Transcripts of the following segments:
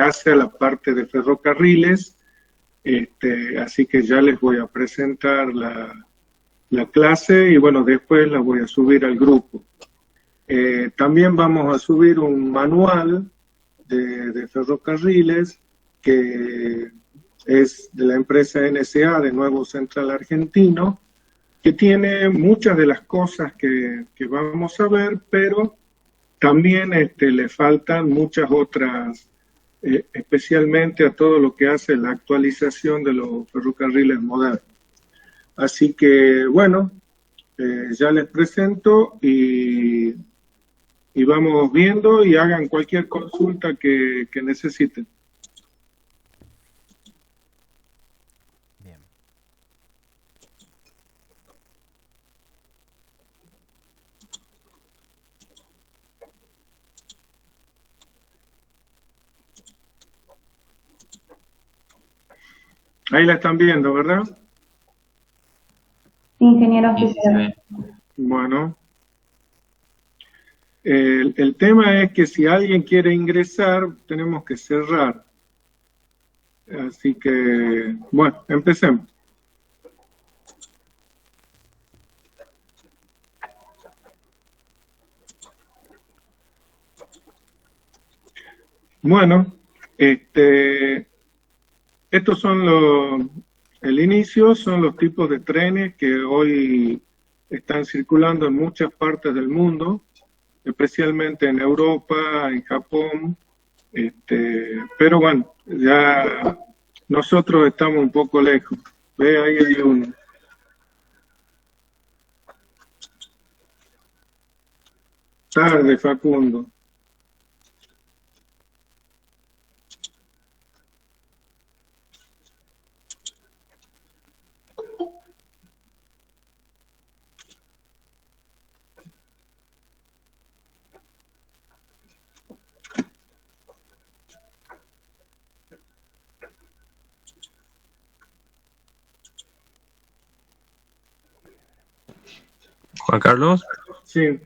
hace a la parte de ferrocarriles, así que ya les voy a presentar la clase y bueno, después la voy a subir al grupo. También vamos a subir un manual de ferrocarriles que es de la empresa NSA de Nuevo Central Argentino, que tiene muchas de las cosas que vamos a ver, pero también le faltan muchas otras, especialmente a todo lo que hace la actualización de los ferrocarriles modernos. Así que, bueno, ya les presento y vamos viendo y hagan cualquier consulta que necesiten. Bien. Ahí la están viendo, ¿verdad? Ingeniero Sí, oficial. Bueno. El tema es que si alguien quiere ingresar, tenemos que cerrar. Así que, bueno, empecemos. Bueno, estos son el inicio, son los tipos de trenes que hoy están circulando en muchas partes del mundo, especialmente en Europa, en Japón, pero bueno, ya nosotros estamos un poco lejos. Ve, ahí hay uno. Tarde, Facundo. Juan Carlos, Sí,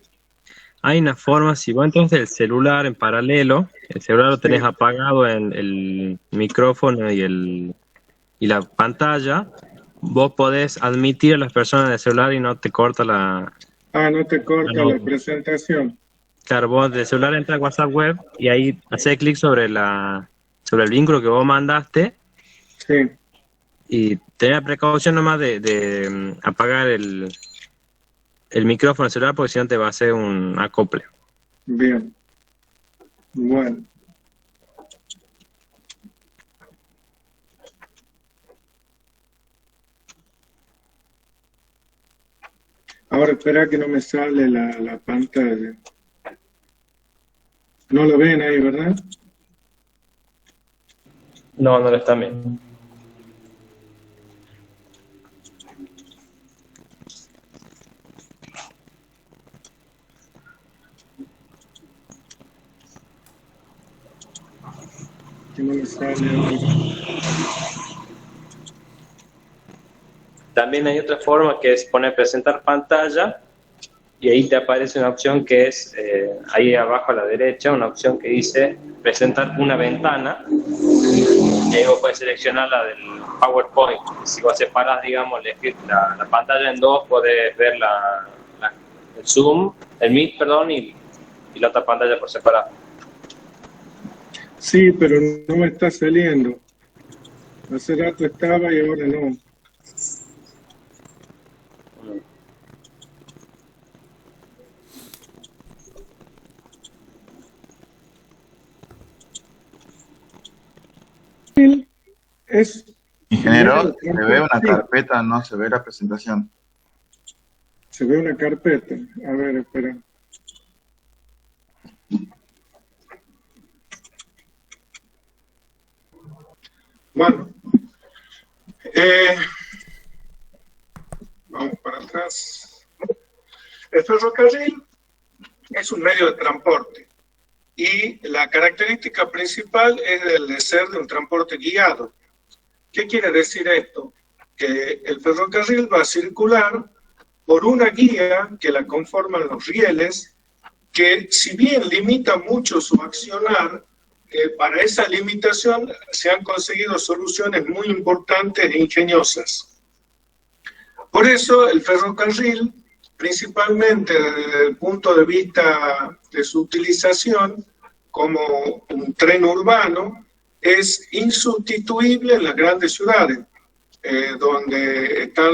hay una forma, si vos entras del celular en paralelo, el celular lo tenés Sí. apagado en el micrófono y la pantalla, vos podés admitir a las personas del celular y no te corta la... no te corta No. la presentación. Claro, vos del celular entras a WhatsApp web y ahí haces clic sobre el vínculo que vos mandaste Sí, y tenés la precaución nomás de apagar el micrófono del celular porque si no te va a hacer un acople. bien. Bueno. Ahora espera que no me sale la pantalla. No lo ven ahí, ¿verdad? No, no lo está bien. Que no me sale ahora. También hay otra forma que es poner presentar pantalla y ahí te aparece una opción que es ahí abajo a la derecha, una opción que dice presentar una ventana y ahí vos puedes seleccionar la del PowerPoint. Si vos separás, digamos, la pantalla en dos, podés ver el Zoom, el Meet, perdón, y la otra pantalla por separado. Sí, pero no me está saliendo. Hace rato estaba y ahora no. Ingeniero, se Sí, ve una carpeta, no se ve la presentación. Se ve una carpeta. A ver, espera. Bueno, vamos para atrás. El ferrocarril es un medio de transporte y la característica principal es el de ser de un transporte guiado. ¿Qué quiere decir esto? Que el ferrocarril va a circular por una guía que la conforman los rieles, que si bien limita mucho su accionar, para esa limitación se han conseguido soluciones muy importantes e ingeniosas. Por eso el ferrocarril, principalmente desde el punto de vista de su utilización como un tren urbano, es insustituible en las grandes ciudades, donde están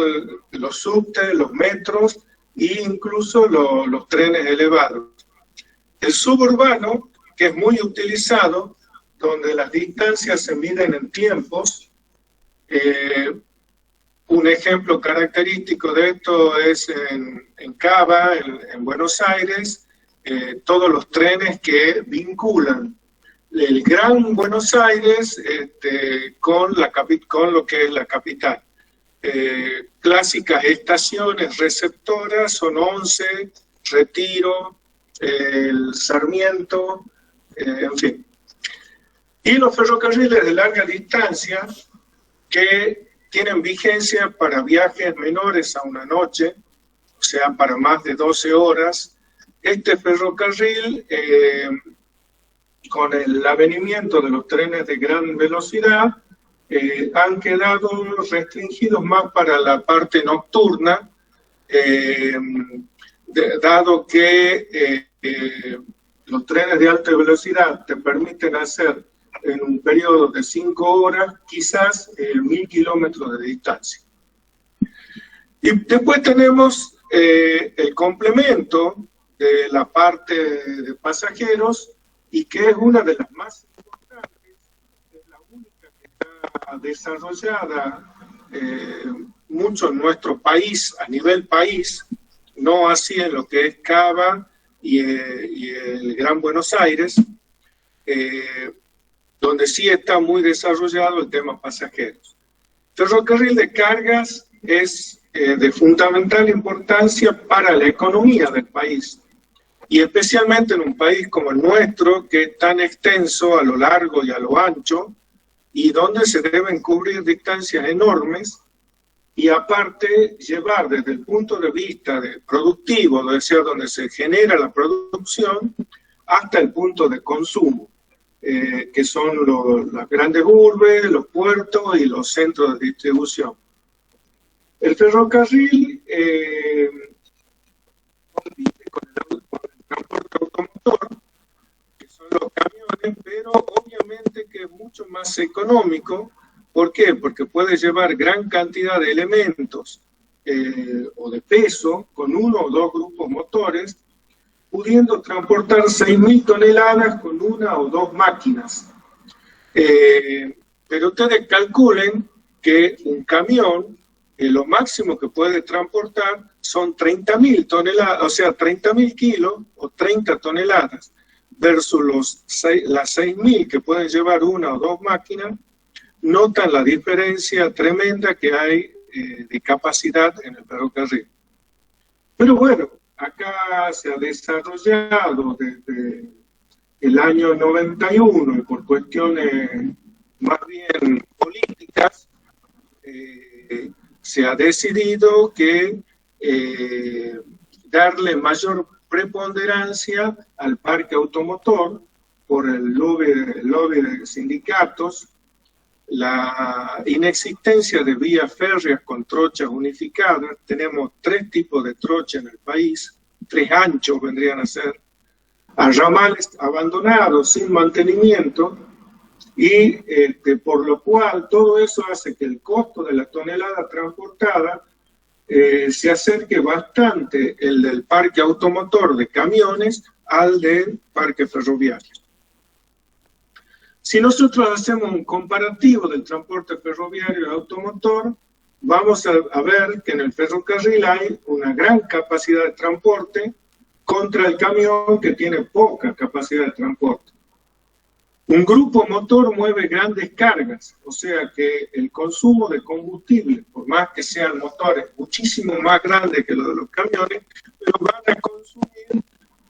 los subtes, los metros e incluso los trenes elevados. El suburbano, que es muy utilizado, donde las distancias se miden en tiempos. Un ejemplo característico de esto es en Cava, en Buenos Aires, todos los trenes que vinculan el Gran Buenos Aires con lo que es la capital. Clásicas estaciones receptoras son 11, Retiro, el Sarmiento, en fin. Y los ferrocarriles de larga distancia que tienen vigencia para viajes menores a una noche, o sea, para más de 12 horas. Este ferrocarril, con el avenimiento de los trenes de gran velocidad, han quedado restringidos más para la parte nocturna, dado que los trenes de alta velocidad te permiten hacer en un periodo de 5 horas quizás 1000 kilómetros de distancia. Y después tenemos el complemento de la parte de pasajeros, y que es una de las más importantes, es la única que está desarrollada mucho en nuestro país, a nivel país, no así en lo que es Cava y el Gran Buenos Aires, donde sí está muy desarrollado el tema pasajeros. Ferrocarril de cargas es de fundamental importancia para la economía del país, y especialmente en un país como el nuestro, que es tan extenso a lo largo y a lo ancho, y donde se deben cubrir distancias enormes, y aparte llevar desde el punto de vista productivo, es decir, donde se genera la producción, hasta el punto de consumo, que son las grandes urbes, los puertos y los centros de distribución. El ferrocarril compite con el transporte automotor, que son los camiones, pero obviamente que es mucho más económico. ¿Por qué? Porque puede llevar gran cantidad de elementos o de peso con uno o dos grupos motores, pudiendo transportar 6.000 toneladas con una o dos máquinas. Pero ustedes calculen que un camión, lo máximo que puede transportar son 30.000 toneladas, o sea, 30.000 kilos o 30 toneladas, versus las 6.000 que pueden llevar una o dos máquinas. Notan la diferencia tremenda que hay de capacidad en el ferrocarril. Pero bueno, acá se ha desarrollado desde el año 91, y por cuestiones más bien políticas, se ha decidido que darle mayor preponderancia al parque automotor por el lobby de sindicatos, la inexistencia de vías férreas con trochas unificadas. Tenemos 3 tipos de trocha en el país, 3 anchos vendrían a ser, a ramales abandonados, sin mantenimiento, y por lo cual todo eso hace que el costo de la tonelada transportada se acerque bastante el del parque automotor de camiones al del parque ferroviario. Si nosotros hacemos un comparativo del transporte ferroviario y automotor, vamos a ver que en el ferrocarril hay una gran capacidad de transporte contra el camión, que tiene poca capacidad de transporte. Un grupo motor mueve grandes cargas, o sea que el consumo de combustible, por más que sean motores muchísimo más grandes que los de los camiones, pero van a consumir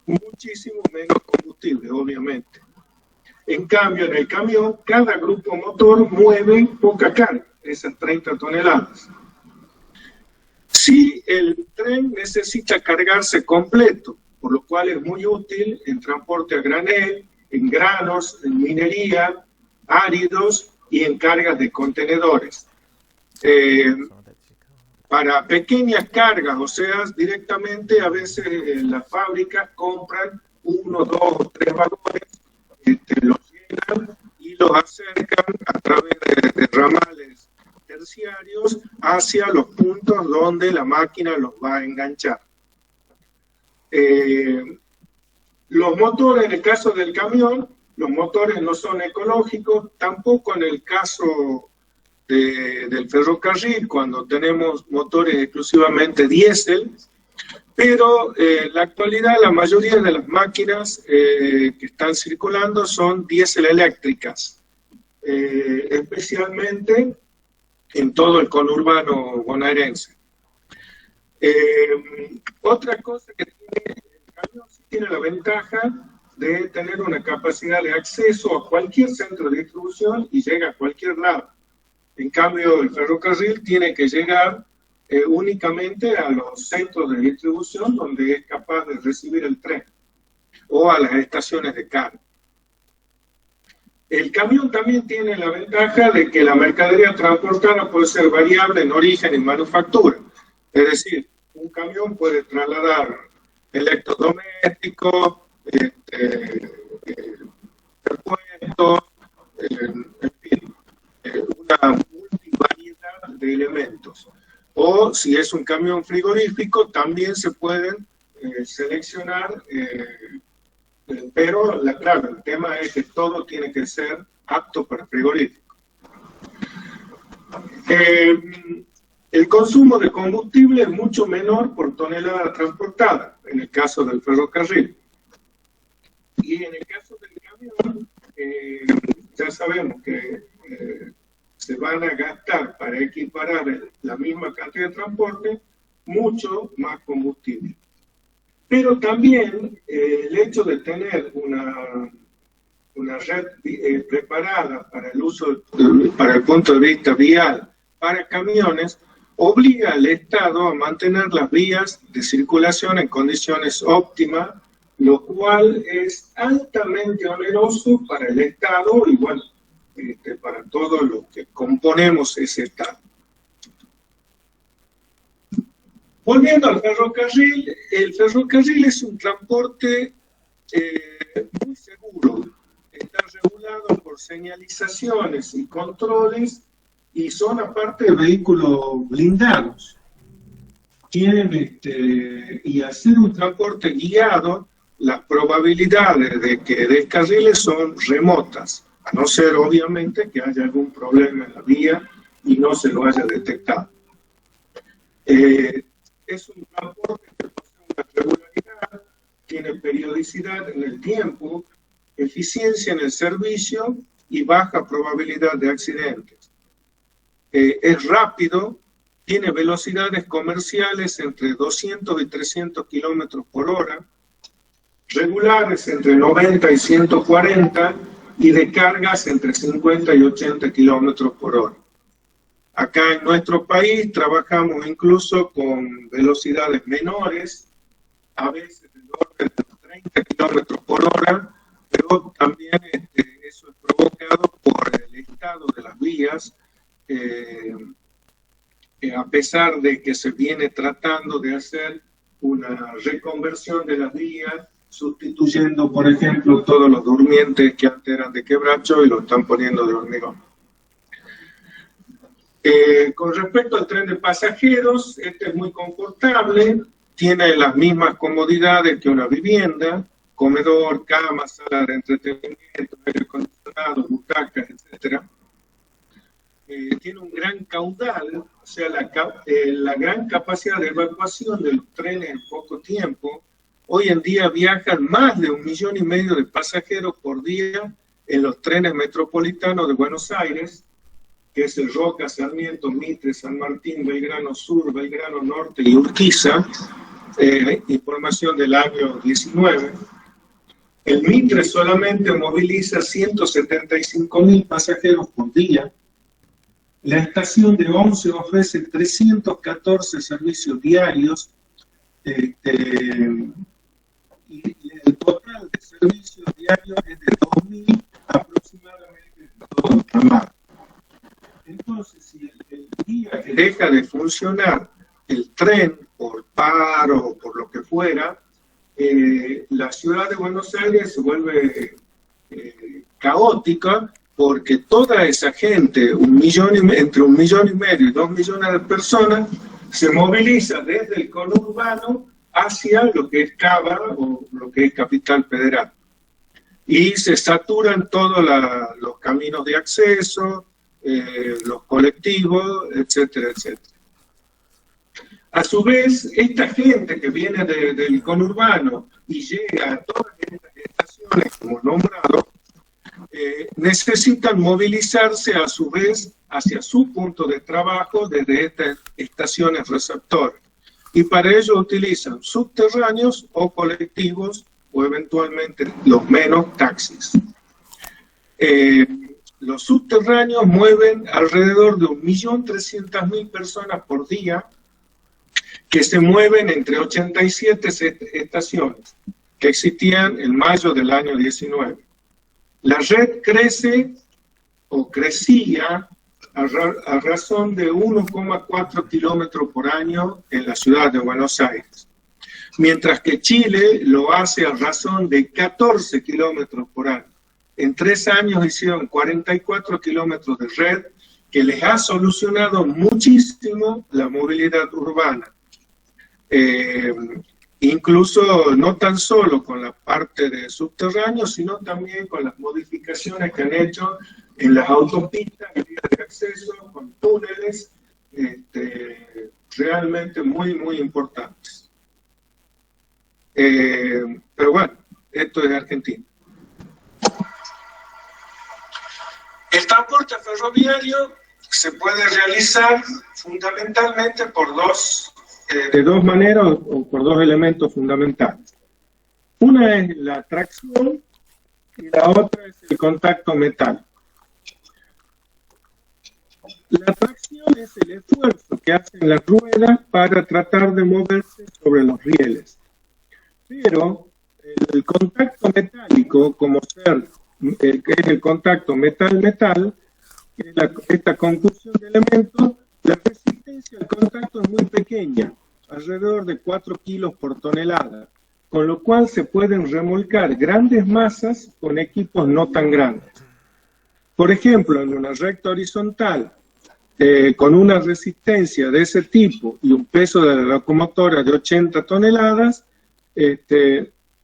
muchísimo menos combustible, obviamente. En cambio, en el camión, cada grupo motor mueve poca carga, esas 30 toneladas. Sí, el tren necesita cargarse completo, por lo cual es muy útil en transporte a granel, en granos, en minería, áridos y en cargas de contenedores. Para pequeñas cargas, o sea, directamente a veces las fábricas compran 1, 2 o 3 vagones, los llenan y los acercan a través de ramales terciarios hacia los puntos donde la máquina los va a enganchar. Los motores, en el caso del camión, los motores no son ecológicos, tampoco en el caso del ferrocarril, cuando tenemos motores exclusivamente diésel, pero en la actualidad la mayoría de las máquinas que están circulando son diésel eléctricas, especialmente en todo el conurbano bonaerense. Otra cosa que tiene el camión, tiene la ventaja de tener una capacidad de acceso a cualquier centro de distribución y llega a cualquier lado. En cambio, el ferrocarril tiene que llegar únicamente a los centros de distribución donde es capaz de recibir el tren o a las estaciones de carga. El camión también tiene la ventaja de que la mercadería transportada puede ser variable en origen y manufactura. Es decir, un camión puede trasladar electrodomésticos, repuestos, en fin, una multivariedad de elementos. O si es un camión frigorífico, también se pueden seleccionar, pero claro, el tema es que todo tiene que ser apto para frigorífico. El consumo de combustible es mucho menor por tonelada transportada, en el caso del ferrocarril. Y en el caso del camión, ya sabemos que se van a gastar para equiparar la misma cantidad de transporte mucho más combustible. Pero también el hecho de tener una red preparada para el uso, para el punto de vista vial, para camiones, obliga al Estado a mantener las vías de circulación en condiciones óptimas, lo cual es altamente oneroso para el Estado y, bueno, para todos los que componemos ese Estado. Volviendo al ferrocarril, el ferrocarril es un transporte muy seguro. Está regulado por señalizaciones y controles y son aparte vehículos blindados. Y hacer un transporte guiado, las probabilidades de que descarriles son remotas, a no ser obviamente que haya algún problema en la vía y no se lo haya detectado. Es un transporte que posee una regularidad, tiene periodicidad en el tiempo, eficiencia en el servicio y baja probabilidad de accidentes. Es rápido, tiene velocidades comerciales entre 200 y 300 kilómetros por hora, regulares entre 90 y 140 y de cargas entre 50 y 80 kilómetros por hora. Acá en nuestro país trabajamos incluso con velocidades menores, a veces del orden de 30 kilómetros por hora, pero también eso es provocado por el estado de las vías, a pesar de que se viene tratando de hacer una reconversión de las vías, sustituyendo, por ejemplo, todos los durmientes que antes eran de quebracho y lo están poniendo de hormigón. Con respecto al tren de pasajeros, este es muy confortable, tiene las mismas comodidades que una vivienda, comedor, cama, sala de entretenimiento, aire acondicionado, butacas, etc. Tiene un gran caudal, o sea, la gran capacidad de evacuación de los trenes en poco tiempo. Hoy en día viajan más de 1,5 millones de pasajeros por día en los trenes metropolitanos de Buenos Aires, que es el Roca, Sarmiento, Mitre, San Martín, Belgrano Sur, Belgrano Norte y Urquiza, información del año 19. El Mitre solamente moviliza 175.000 pasajeros por día. La estación de Once ofrece 314 servicios diarios, y el total de servicio diario es de 2.000 aproximadamente en todo el ramal. Entonces, si el día que deja de funcionar el tren por paro o por lo que fuera, la ciudad de Buenos Aires se vuelve caótica, porque toda esa gente, entre 1,5 millones y 2 millones de personas, se moviliza desde el conurbano hacia lo que es Cava o lo que es Capital Federal. Y se saturan todos los caminos de acceso, los colectivos, etcétera, etcétera. A su vez, esta gente que viene del conurbano y llega a todas estas estaciones, como nombrado, necesitan movilizarse a su vez hacia su punto de trabajo desde estas estaciones receptoras. Y para ello utilizan subterráneos o colectivos o eventualmente los menos taxis. Los subterráneos mueven alrededor de 1.300.000 personas por día, que se mueven entre 87 estaciones que existían en mayo del año 19. La red crece o crecía a razón de 1,4 kilómetros por año en la ciudad de Buenos Aires, mientras que Chile lo hace a razón de 14 kilómetros por año. En 3 años hicieron 44 kilómetros de red, que les ha solucionado muchísimo la movilidad urbana. Incluso no tan solo con la parte de subterráneos, sino también con las modificaciones que han hecho en las autopistas y vías de acceso, con túneles, realmente muy, muy importantes. Pero bueno, esto es Argentina. El transporte ferroviario se puede realizar fundamentalmente de dos maneras o por dos elementos fundamentales. Una es la tracción y la otra es el contacto metálico. La tracción es el esfuerzo que hacen las ruedas para tratar de moverse sobre los rieles. Pero el contacto metálico, como que es el contacto metal-metal, esta conjunción de elementos, la resistencia al contacto es muy pequeña, alrededor de 4 kilos por tonelada, con lo cual se pueden remolcar grandes masas con equipos no tan grandes. Por ejemplo, en una recta horizontal, con una resistencia de ese tipo y un peso de la locomotora de 80 toneladas,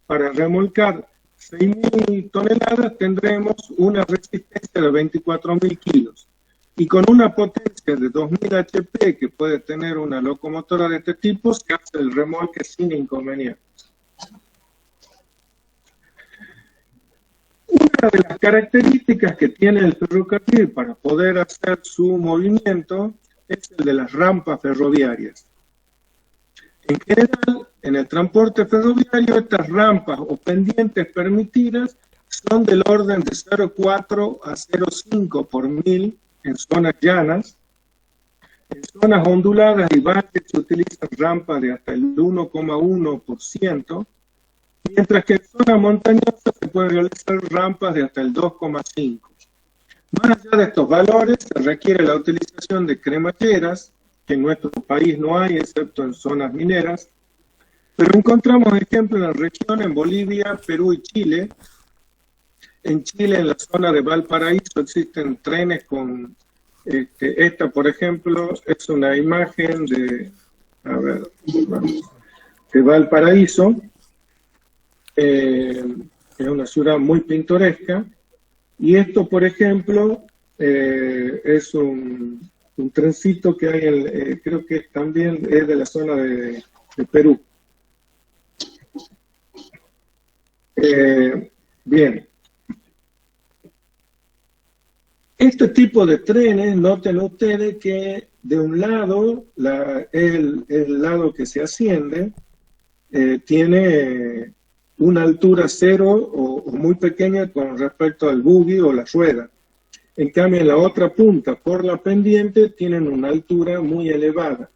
para remolcar 6.000 toneladas tendremos una resistencia de 24.000 kilos. Y con una potencia de 2.000 HP que puede tener una locomotora de este tipo, se hace el remolque sin inconvenientes. Una de las características que tiene el ferrocarril para poder hacer su movimiento es el de las rampas ferroviarias. En general, en el transporte ferroviario, estas rampas o pendientes permitidas son del orden de 0,4 a 0,5 por 1000 en zonas llanas. En zonas onduladas y valles se utilizan rampas de hasta el 1,1%, mientras que en zonas montañosas se pueden realizar rampas de hasta el 2,5%. Más allá de estos valores, se requiere la utilización de cremalleras, que en nuestro país no hay, excepto en zonas mineras, pero encontramos ejemplos en la región, en Bolivia, Perú y Chile. En Chile, en la zona de Valparaíso, existen trenes con... esta, por ejemplo, es una imagen de Valparaíso. Es una ciudad muy pintoresca. Y esto, por ejemplo, es un trencito que hay, creo que también es de la zona de Perú. Bien. Este tipo de trenes, noten ustedes que de un lado, el lado que se asciende, tiene una altura cero o muy pequeña con respecto al buggy o la rueda. En cambio, en la otra punta, por la pendiente, tienen una altura muy elevada.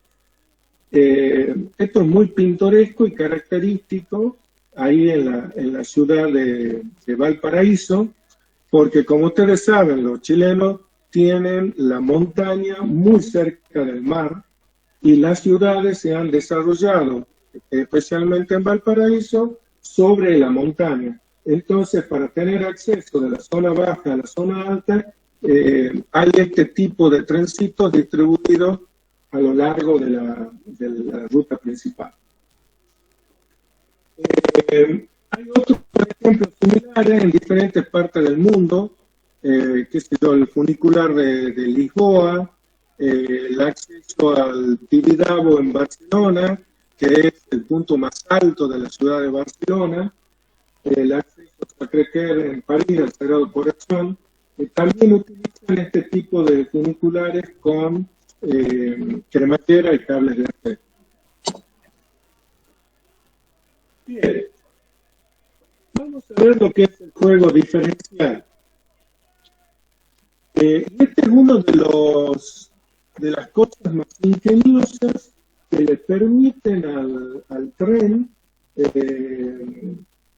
Esto es muy pintoresco y característico ahí en la ciudad de Valparaíso, porque como ustedes saben, los chilenos tienen la montaña muy cerca del mar y las ciudades se han desarrollado, especialmente en Valparaíso, sobre la montaña. Entonces, para tener acceso de la zona baja a la zona alta, hay este tipo de trencitos distribuidos a lo largo de la ruta principal. Hay otros ejemplos similares en diferentes partes del mundo, qué sé yo, el funicular de Lisboa, el acceso al Tibidabo en Barcelona, que es el punto más alto de la ciudad de Barcelona, el acceso a Sacré-Cœur en París, al Sagrado Corazón. También utilizan este tipo de funiculares con cremallera y cables de acceso. Bien, vamos a ver lo que es el juego diferencial. Este es uno de las cosas más ingeniosas que le permiten al tren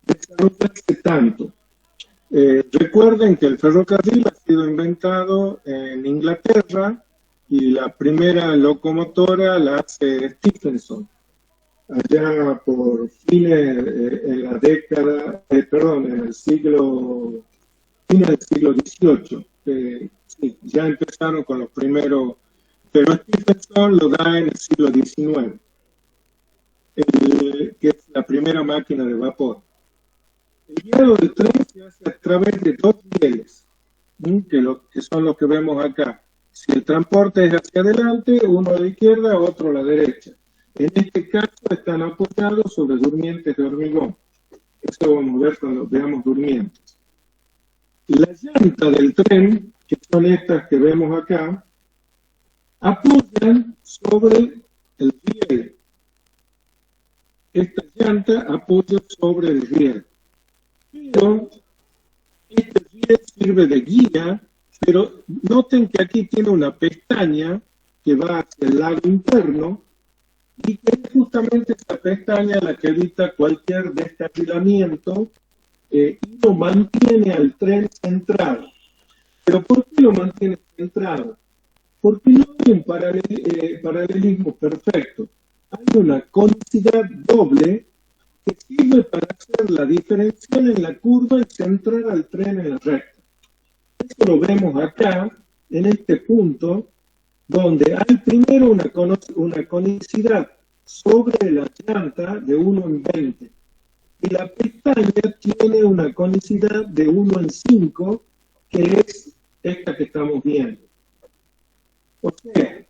desarrollarse tanto. Recuerden que el ferrocarril ha sido inventado en Inglaterra y la primera locomotora la hace Stephenson, allá por fines en la década, en el siglo, fines del siglo XVIII. Sí, ya empezaron con los primeros, pero Stephenson lo da en el siglo XIX, que es la primera máquina de vapor. El guiado del tren se hace a través de dos rieles, que son los que vemos acá. Si el transporte es hacia adelante, uno a la izquierda, otro a la derecha. En este caso están apoyados sobre durmientes de hormigón. Eso vamos a ver cuando veamos durmientes. Las llantas del tren, que son estas que vemos acá, apoyan sobre el riel. Esta llanta apoya sobre el riel. Pero este riel sirve de guía, pero noten que aquí tiene una pestaña que va hacia el lado interno y que es justamente esa pestaña la que evita cualquier descarrilamiento y lo mantiene al tren centrado. ¿Pero por qué lo mantiene centrado? Porque no hay un paralelismo perfecto. Hay una conicidad doble que sirve para hacer la diferencial en la curva y centrar al tren en la recta. Eso lo vemos acá, en este punto, donde hay primero una conicidad sobre la llanta de 1 en 20. Y la pestaña tiene una conicidad de 1 en 5, que es esta que estamos viendo. O sea,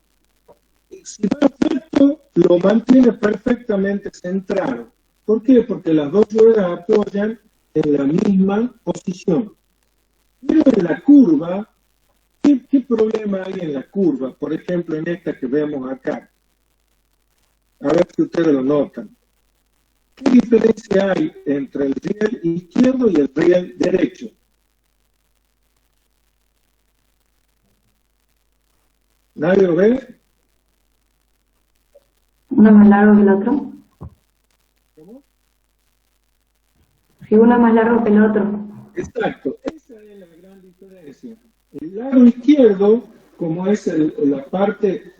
si va recto, lo mantiene perfectamente centrado. ¿Por qué? Porque las dos ruedas apoyan en la misma posición. Pero en la curva, ¿qué problema hay en la curva? Por ejemplo, en esta que vemos acá. A ver si ustedes lo notan. ¿Qué diferencia hay entre el riel izquierdo y el riel derecho? ¿Nadie lo ve? ¿Uno más largo que el otro? ¿Cómo? Sí, uno más largo que el otro. Exacto, esa es la gran diferencia. El lado izquierdo, como es la parte,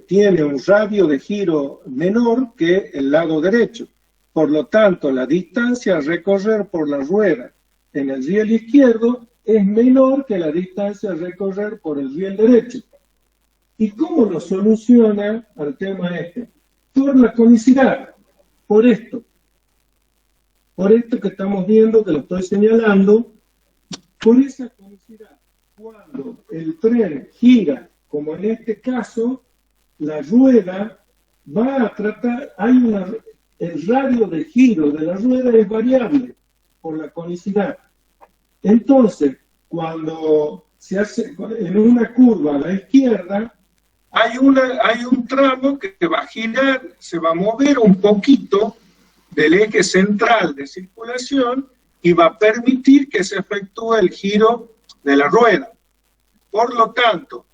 tiene un radio de giro menor que el lado derecho. Por lo tanto, la distancia a recorrer por la rueda en el riel izquierdo es menor que la distancia a recorrer por el riel derecho. ¿Y cómo lo soluciona al tema este? Por la conicidad, por esto. Por esto que estamos viendo, que lo estoy señalando, por esa conicidad. Cuando el tren gira, como en este caso, la rueda va a tratar, el radio de giro de la rueda es variable por la conicidad. Entonces, cuando se hace en una curva a la izquierda, hay un tramo que va a girar, se va a mover un poquito del eje central de circulación y va a permitir que se efectúe el giro de la rueda. Por lo tanto,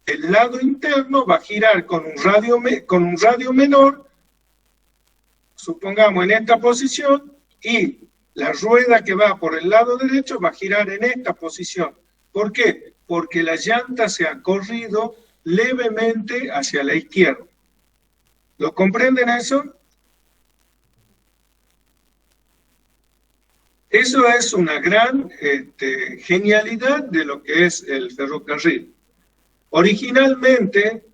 el lado interno va a girar con un radio menor, supongamos en esta posición, y la rueda que va por el lado derecho va a girar en esta posición. ¿Por qué? Porque la llanta se ha corrido levemente hacia la izquierda. ¿Lo comprenden eso? Eso es una gran genialidad de lo que es el ferrocarril. Originalmente,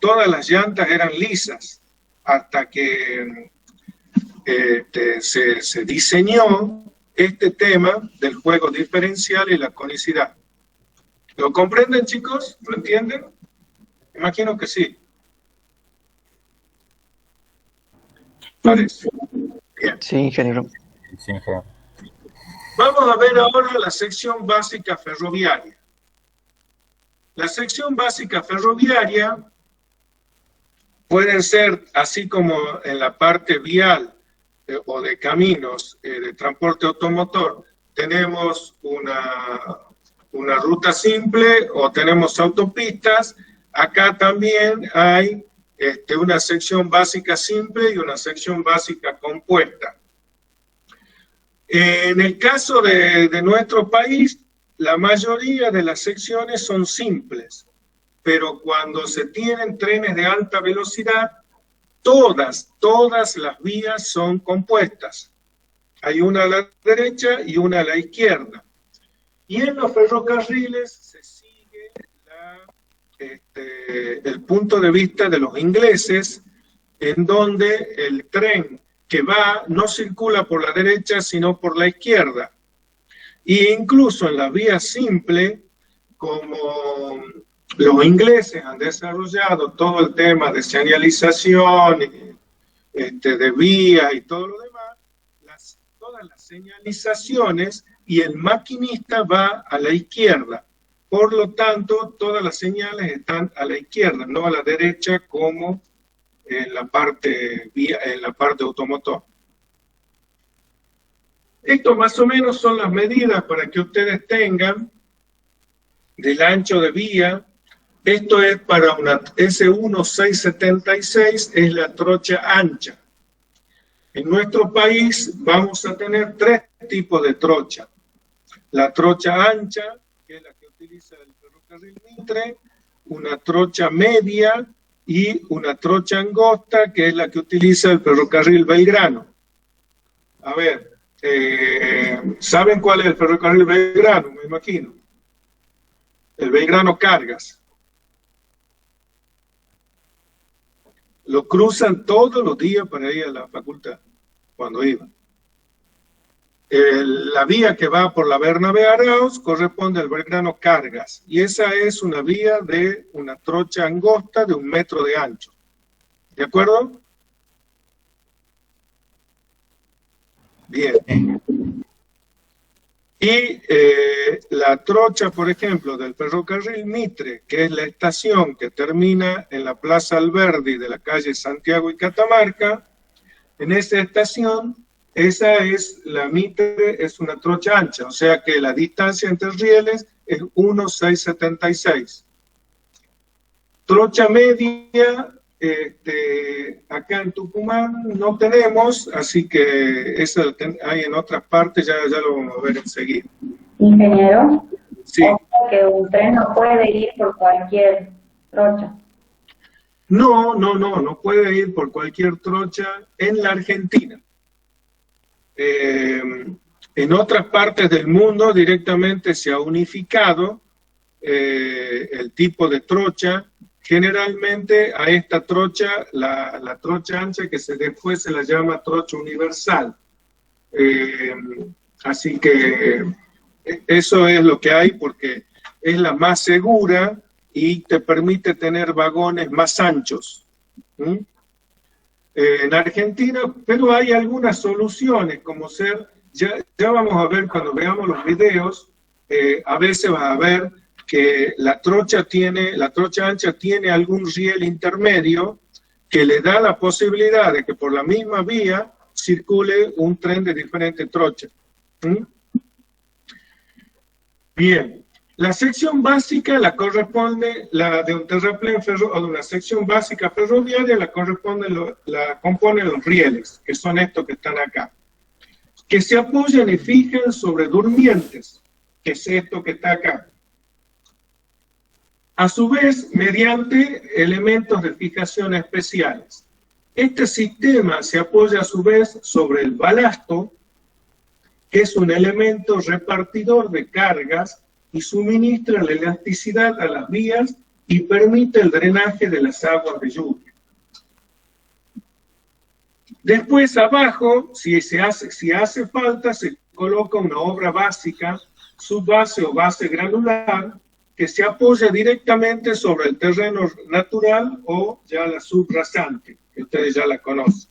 todas las llantas eran lisas, hasta que se diseñó este tema del juego diferencial y la conicidad. ¿Lo comprenden, chicos? ¿Lo entienden? Imagino que sí. Parece. Bien. Sí, ingeniero. Sí, ingeniero. Vamos a ver ahora la sección básica ferroviaria. La sección básica ferroviaria pueden ser, así como en la parte vial o de caminos de transporte automotor, tenemos una ruta simple o tenemos autopistas. Acá también hay una sección básica simple y una sección básica compuesta. En el caso de nuestro país, la mayoría de las secciones son simples, pero cuando se tienen trenes de alta velocidad, todas las vías son compuestas. Hay una a la derecha y una a la izquierda. Y en los ferrocarriles se sigue el punto de vista de los ingleses, en donde el tren que va no circula por la derecha, sino por la izquierda. E incluso en la vía simple, como los ingleses han desarrollado todo el tema de señalización, de vías y todo lo demás, todas las señalizaciones y el maquinista va a la izquierda. Por lo tanto, todas las señales están a la izquierda, no a la derecha como en la parte automotor. Esto más o menos son las medidas para que ustedes tengan del ancho de vía. Esto es para una S1676, es la trocha ancha. En nuestro país vamos a tener tres tipos de trocha. La trocha ancha, que es la que utiliza el ferrocarril Mitre, una trocha media y una trocha angosta, que es la que utiliza el ferrocarril Belgrano. A ver, ¿saben cuál es el ferrocarril Belgrano? Me imagino. El Belgrano Cargas. Lo cruzan todos los días para ir a la facultad, cuando iban. La vía que va por la Bernabé Arauz corresponde al Belgrano Cargas, y esa es una vía de una trocha angosta de 1 metro de ancho. ¿De acuerdo? Bien. Y la trocha, por ejemplo, del ferrocarril Mitre, que es la estación que termina en la Plaza Alberdi de la calle Santiago y Catamarca, en esa estación, esa es la Mitre, es una trocha ancha, o sea que la distancia entre rieles es 1,676. Trocha media, acá en Tucumán no tenemos, así que esa hay en otras partes, ya lo vamos a ver enseguida. Ingeniero, Sí. o sea que un tren no puede ir por cualquier trocha. No puede ir por cualquier trocha en la Argentina. En otras partes del mundo directamente se ha unificado el tipo de trocha. Generalmente a esta trocha, la trocha ancha, que después se la llama trocha universal. Así que eso es lo que hay, porque es la más segura y te permite tener vagones más anchos. En Argentina, pero hay algunas soluciones, como ser, ya vamos a ver cuando veamos los videos, a veces vas a ver que la trocha ancha tiene algún riel intermedio que le da la posibilidad de que por la misma vía circule un tren de diferente trocha. Bien, la sección básica la de un terraplén o de una sección básica ferroviaria la componen los rieles, que son estos que están acá. que se apoyan y fijan sobre durmientes, que es esto que está acá. A su vez, mediante elementos de fijación especiales. Este sistema se apoya a su vez sobre el balasto, que es un elemento repartidor de cargas y suministra la elasticidad a las vías y permite el drenaje de las aguas de lluvia. Después abajo, si hace falta, se coloca una obra básica, subbase o base granular, que se apoya directamente sobre el terreno natural o ya la subrasante, que ustedes ya la conocen.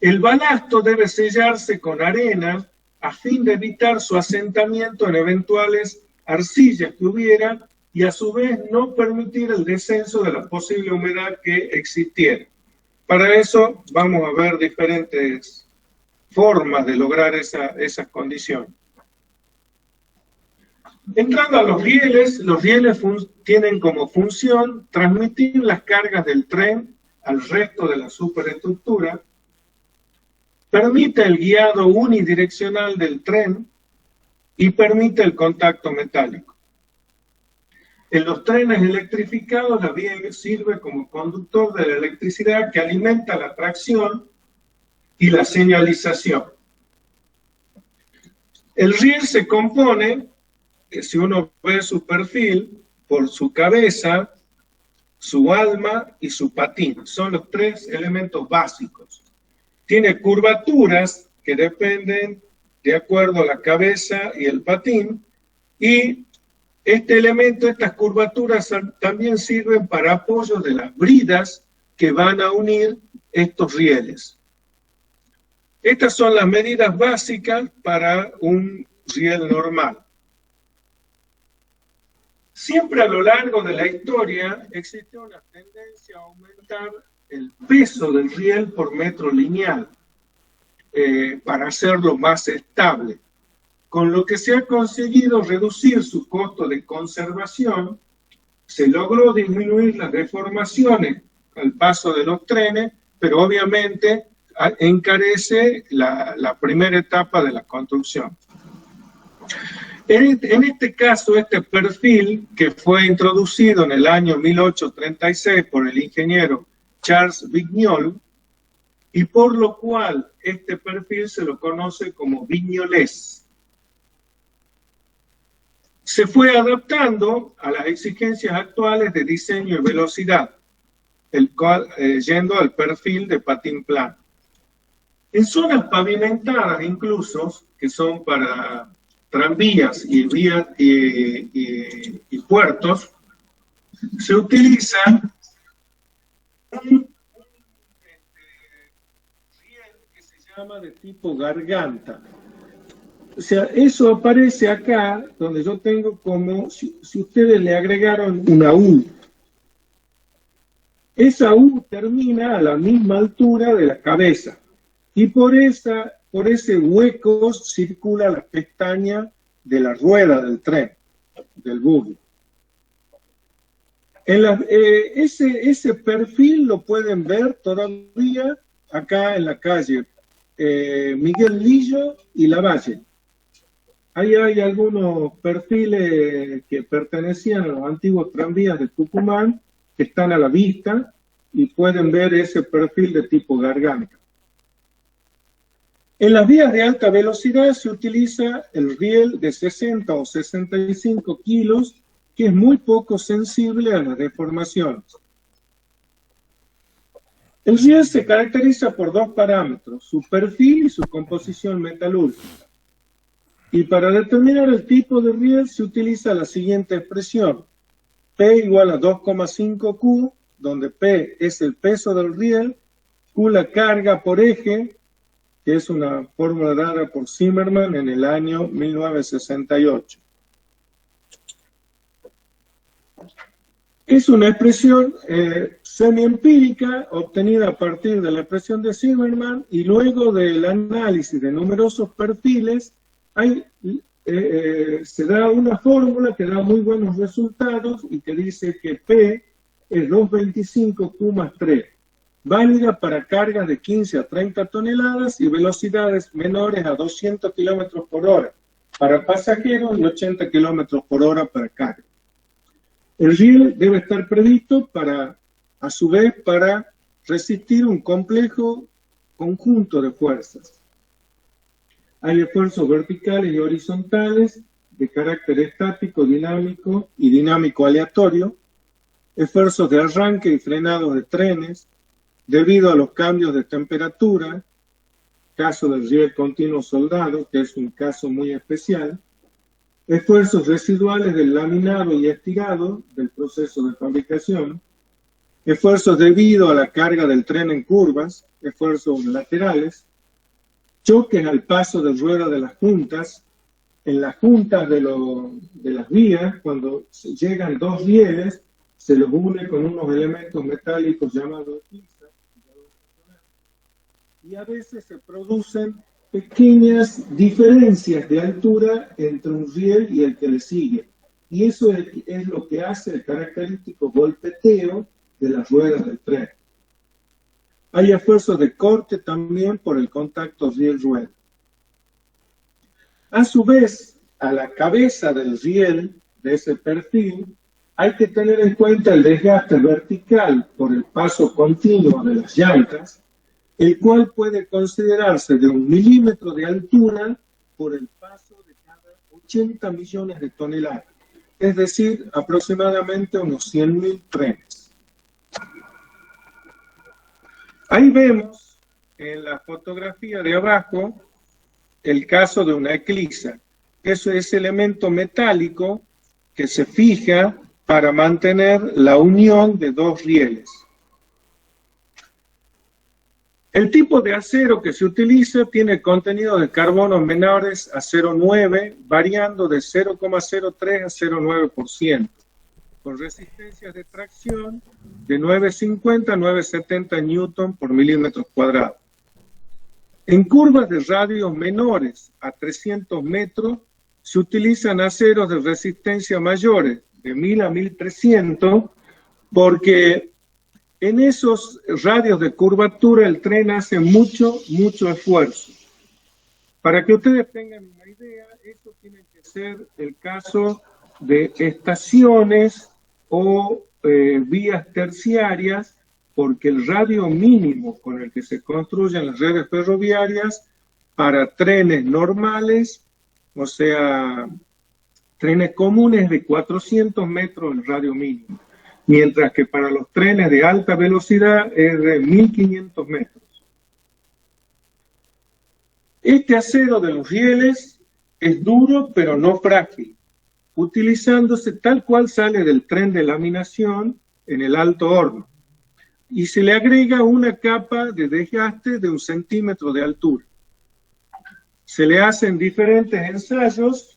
El balasto debe sellarse con arena a fin de evitar su asentamiento en eventuales arcillas que hubiera y a su vez no permitir el descenso de la posible humedad que existiera. Para eso vamos a ver diferentes formas de lograr esas condiciones. Entrando a los rieles tienen como función transmitir las cargas del tren al resto de la superestructura, permite el guiado unidireccional del tren y permite el contacto metálico. En los trenes electrificados, la vía sirve como conductor de la electricidad que alimenta la tracción y la señalización. El riel se compone, si uno ve su perfil, por su cabeza, su alma y su patín. Son los tres elementos básicos. Tiene curvaturas que dependen de acuerdo a la cabeza y el patín, y estas curvaturas también sirven para apoyo de las bridas que van a unir estos rieles. Estas son las medidas básicas para un riel normal. Siempre a lo largo de la historia existió una tendencia a aumentar el peso del riel por metro lineal para hacerlo más estable, con lo que se ha conseguido reducir su costo de conservación. Se logró disminuir las deformaciones al paso de los trenes, pero obviamente encarece la primera etapa de la construcción. En este caso, este perfil, que fue introducido en el año 1836 por el ingeniero Charles Vignol, y por lo cual este perfil se lo conoce como vignolés. Se fue adaptando a las exigencias actuales de diseño y velocidad, yendo al perfil de patín plano. En zonas pavimentadas incluso, que son para tranvías y vías y puertos, se utiliza un riel que se llama de tipo garganta. O sea, eso aparece acá, donde yo tengo como si ustedes le agregaron una U. Esa U termina a la misma altura de la cabeza. Y por ese hueco circula la pestaña de la rueda del tren, del buggy. Ese perfil lo pueden ver todavía acá en la calle Miguel Lillo y Lavalle. Ahí hay algunos perfiles que pertenecían a los antiguos tranvías de Tucumán, que están a la vista, y pueden ver ese perfil de tipo garganta. En las vías de alta velocidad se utiliza el riel de 60 o 65 kilos, que es muy poco sensible a las deformaciones. El riel se caracteriza por dos parámetros, su perfil y su composición metalúrgica. Y para determinar el tipo de riel se utiliza la siguiente expresión: P igual a 2,5 Q, donde P es el peso del riel, Q la carga por eje, que es una fórmula dada por Zimmermann en el año 1968. Es una expresión semiempírica obtenida a partir de la expresión de Zimmermann, y luego del análisis de numerosos perfiles se da una fórmula que da muy buenos resultados y que dice que P es 2,25 Q más 3. válida para cargas de 15 a 30 toneladas y velocidades menores a 200 kilómetros por hora para pasajeros y 80 kilómetros por hora para carga. El riel debe estar previsto para, a su vez, para resistir un complejo conjunto de fuerzas. Hay esfuerzos verticales y horizontales de carácter estático, dinámico y dinámico aleatorio, esfuerzos de arranque y frenado de trenes, debido a los cambios de temperatura, caso del riel continuo soldado, que es un caso muy especial, esfuerzos residuales del laminado y estirado del proceso de fabricación, esfuerzos debido a la carga del tren en curvas, esfuerzos laterales, choques al paso de rueda de las juntas, en las juntas de las vías, cuando llegan dos rieles, se los une con unos elementos metálicos llamados eclisa, y a veces se producen pequeñas diferencias de altura entre un riel y el que le sigue. Y eso es lo que hace el característico golpeteo de las ruedas del tren. Hay esfuerzos de corte también por el contacto riel-rueda. A su vez, a la cabeza del riel, de ese perfil, hay que tener en cuenta el desgaste vertical por el paso continuo de las llantas, el cual puede considerarse de 1 milímetro de altura por el paso de cada 80 millones de toneladas, es decir, aproximadamente unos 100.000 trenes. Ahí vemos en la fotografía de abajo el caso de una eclisa. Eso es elemento metálico que se fija para mantener la unión de dos rieles. El tipo de acero que se utiliza tiene contenido de carbono menores a 0,9, variando de 0,03 a 0,9%, con resistencias de tracción de 950 a 970 newton por milímetros cuadrados. En curvas de radios menores a 300 metros se utilizan aceros de resistencia mayores, de 1000 a 1300, porque en esos radios de curvatura el tren hace mucho esfuerzo. Para que ustedes tengan una idea, eso tiene que ser el caso de estaciones o vías terciarias, porque el radio mínimo con el que se construyen las redes ferroviarias para trenes normales, o sea, trenes comunes de 400 metros el radio mínimo, mientras que para los trenes de alta velocidad es de 1500 metros. Este acero de los rieles es duro pero no frágil, utilizándose tal cual sale del tren de laminación en el alto horno, y se le agrega una capa de desgaste de 1 centímetro de altura. Se le hacen diferentes ensayos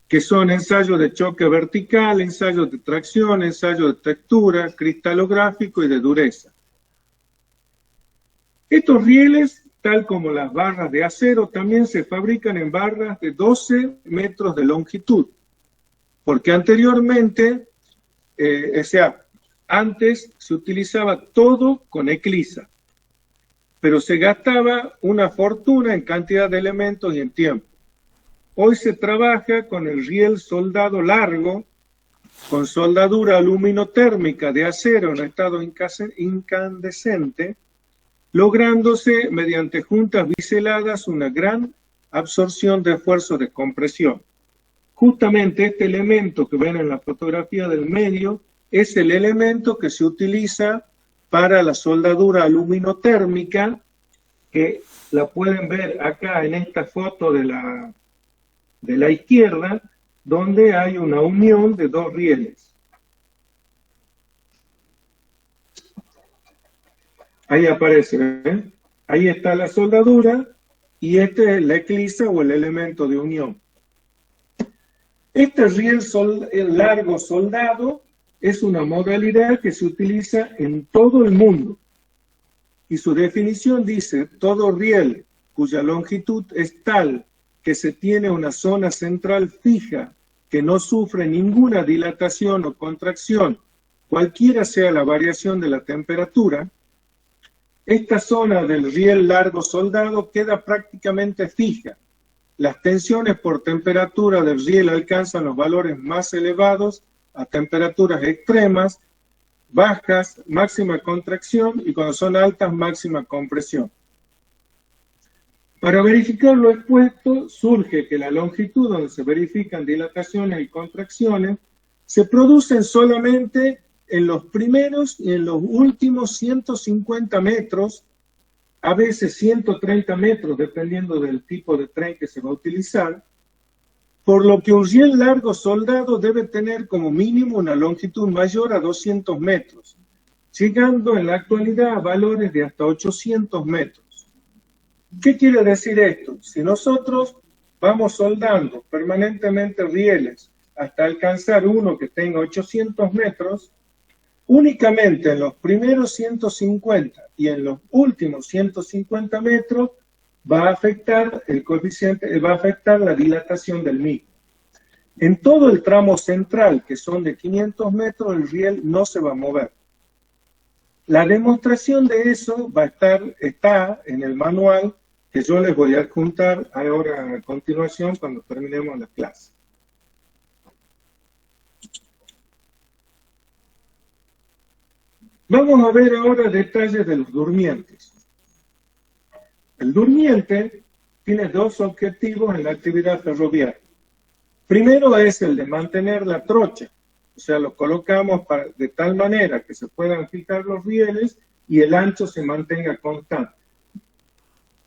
que son ensayos de choque vertical, ensayos de tracción, ensayos de textura, cristalográfico y de dureza. Estos rieles, tal como las barras de acero, también se fabrican en barras de 12 metros de longitud, porque anteriormente, antes se utilizaba todo con eclisa, pero se gastaba una fortuna en cantidad de elementos y en tiempo. Hoy se trabaja con el riel soldado largo, con soldadura aluminotérmica de acero en estado incandescente, lográndose mediante juntas biseladas una gran absorción de esfuerzo de compresión. Justamente este elemento que ven en la fotografía del medio es el elemento que se utiliza para la soldadura aluminotérmica, que la pueden ver acá en esta foto de la izquierda, donde hay una unión de dos rieles. Ahí aparece, ¿ven? Ahí está la soldadura y este es la eclisa o el elemento de unión. Este riel largo soldado es una modalidad que se utiliza en todo el mundo. Y su definición dice: todo riel cuya longitud es tal que se tiene una zona central fija que no sufre ninguna dilatación o contracción, cualquiera sea la variación de la temperatura, esta zona del riel largo soldado queda prácticamente fija. Las tensiones por temperatura del riel alcanzan los valores más elevados a temperaturas extremas, bajas, máxima contracción, y cuando son altas, máxima compresión. Para verificar lo expuesto, surge que la longitud donde se verifican dilataciones y contracciones se producen solamente en los primeros y en los últimos 150 metros, a veces 130 metros, dependiendo del tipo de tren que se va a utilizar, por lo que un riel largo soldado debe tener como mínimo una longitud mayor a 200 metros, llegando en la actualidad a valores de hasta 800 metros. ¿Qué quiere decir esto? Si nosotros vamos soldando permanentemente rieles hasta alcanzar uno que tenga 800 metros, únicamente en los primeros 150 y en los últimos 150 metros va a afectar el coeficiente, va a afectar la dilatación del mismo. En todo el tramo central, que son de 500 metros, el riel no se va a mover. La demostración de eso está en el manual que yo les voy a adjuntar ahora a continuación cuando terminemos la clase. Vamos a ver ahora detalles de los durmientes. El durmiente tiene dos objetivos en la actividad ferroviaria. Primero es el de mantener la trocha, o sea, lo colocamos de tal manera que se puedan fijar los rieles y el ancho se mantenga constante.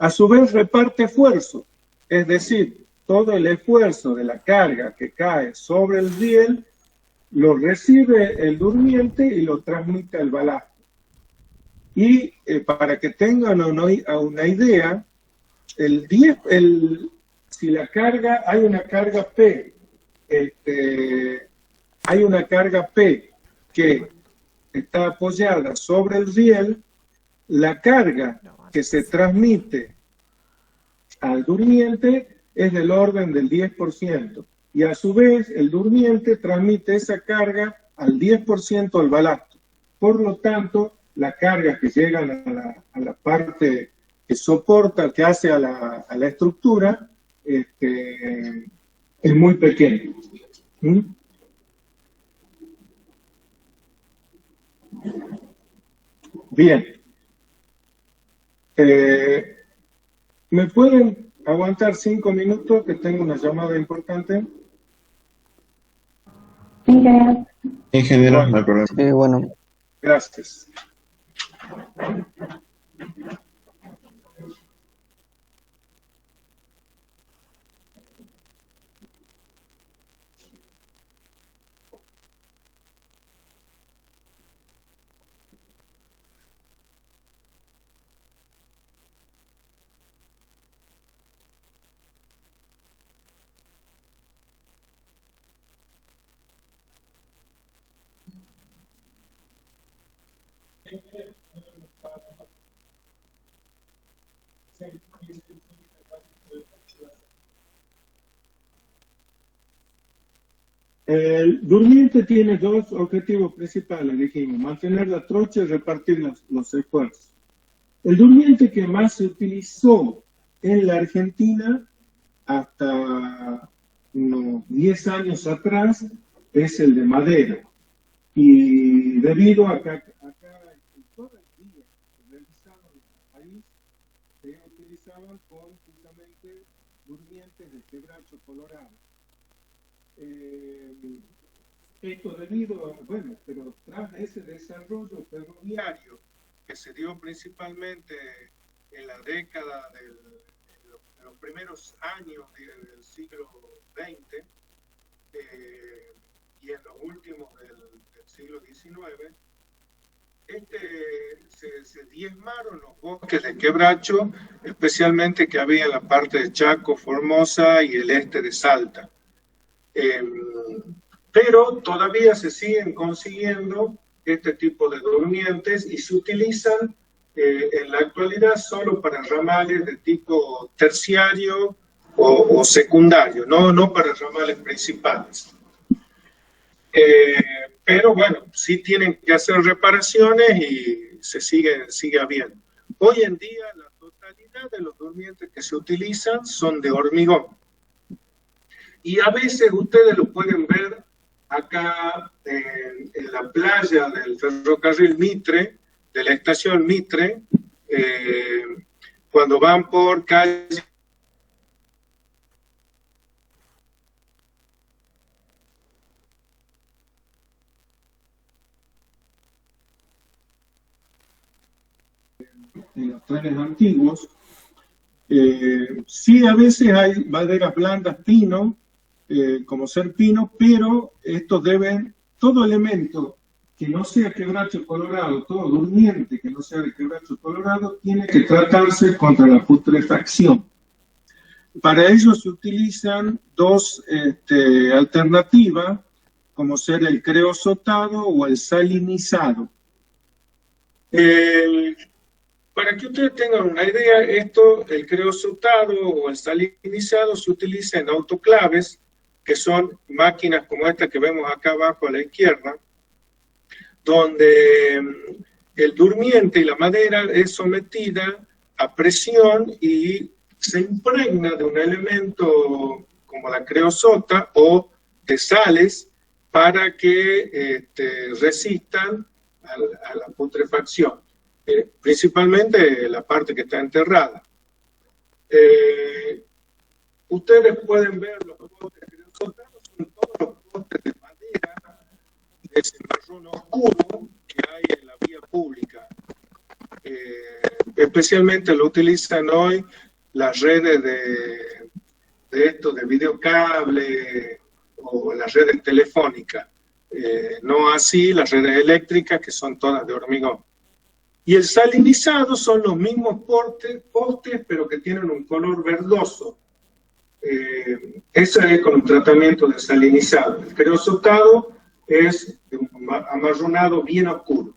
A su vez reparte esfuerzo, es decir, todo el esfuerzo de la carga que cae sobre el riel lo recibe el durmiente y lo transmite al balasto. Y para que tengan una idea, si la carga, hay una carga P, hay una carga P que está apoyada sobre el riel, la carga que se transmite al durmiente es del orden del 10%. Y a su vez el durmiente transmite esa carga al 10% al balasto. Por lo tanto, las cargas que llegan a la parte que soporta, que hace a la estructura, es muy pequeño. ¿Mm? Bien. ¿Me pueden aguantar 5 minutos que tengo una llamada importante? Ingeniero, no hay problema. Sí, bueno. Gracias. El durmiente tiene dos objetivos principales, dijimos: mantener la trocha y repartir los esfuerzos. El durmiente que más se utilizó en la Argentina hasta unos 10 años atrás es el de madera. Y debido a que acá todo el día se realizaban en el país, se utilizaban con justamente durmientes de quebracho colorado. Esto debido a, bueno, pero tras ese desarrollo ferroviario que se dio principalmente en la década en los primeros años del siglo XX y en los últimos del siglo XIX, se diezmaron los bosques de quebracho, especialmente que había en la parte de Chaco, Formosa y el este de Salta. Pero todavía se siguen consiguiendo este tipo de durmientes y se utilizan en la actualidad solo para ramales de tipo terciario o secundario, no para ramales principales. Pero bueno, sí tienen que hacer reparaciones y sigue habiendo. Hoy en día la totalidad de los durmientes que se utilizan son de hormigón. Y a veces ustedes lo pueden ver acá en la playa del ferrocarril Mitre, de la estación Mitre, cuando van por calle en los trenes antiguos. Sí, a veces hay maderas blandas, pino, como ser pino, pero estos deben, todo elemento que no sea quebracho colorado, todo durmiente que no sea de quebracho colorado, tiene que tratarse contra la putrefacción. Para ello se utilizan dos alternativas, como ser el creosotado o el salinizado. Para que ustedes tengan una idea, el creosotado o el salinizado se utiliza en autoclaves, que son máquinas como esta que vemos acá abajo a la izquierda, donde el durmiente y la madera es sometida a presión y se impregna de un elemento como la creosota o de sales para que resistan a la putrefacción. Principalmente la parte que está enterrada. Ustedes pueden ver los postes creosotados, son todos los postes de madera de ese marrón oscuro que hay en la vía pública. Especialmente lo utilizan hoy las redes de videocable o las redes telefónicas. No así las redes eléctricas, que son todas de hormigón. Y el salinizado son los mismos postes, pero que tienen un color verdoso. Eso es con un tratamiento de salinizado. El creosotado es un amarronado bien oscuro.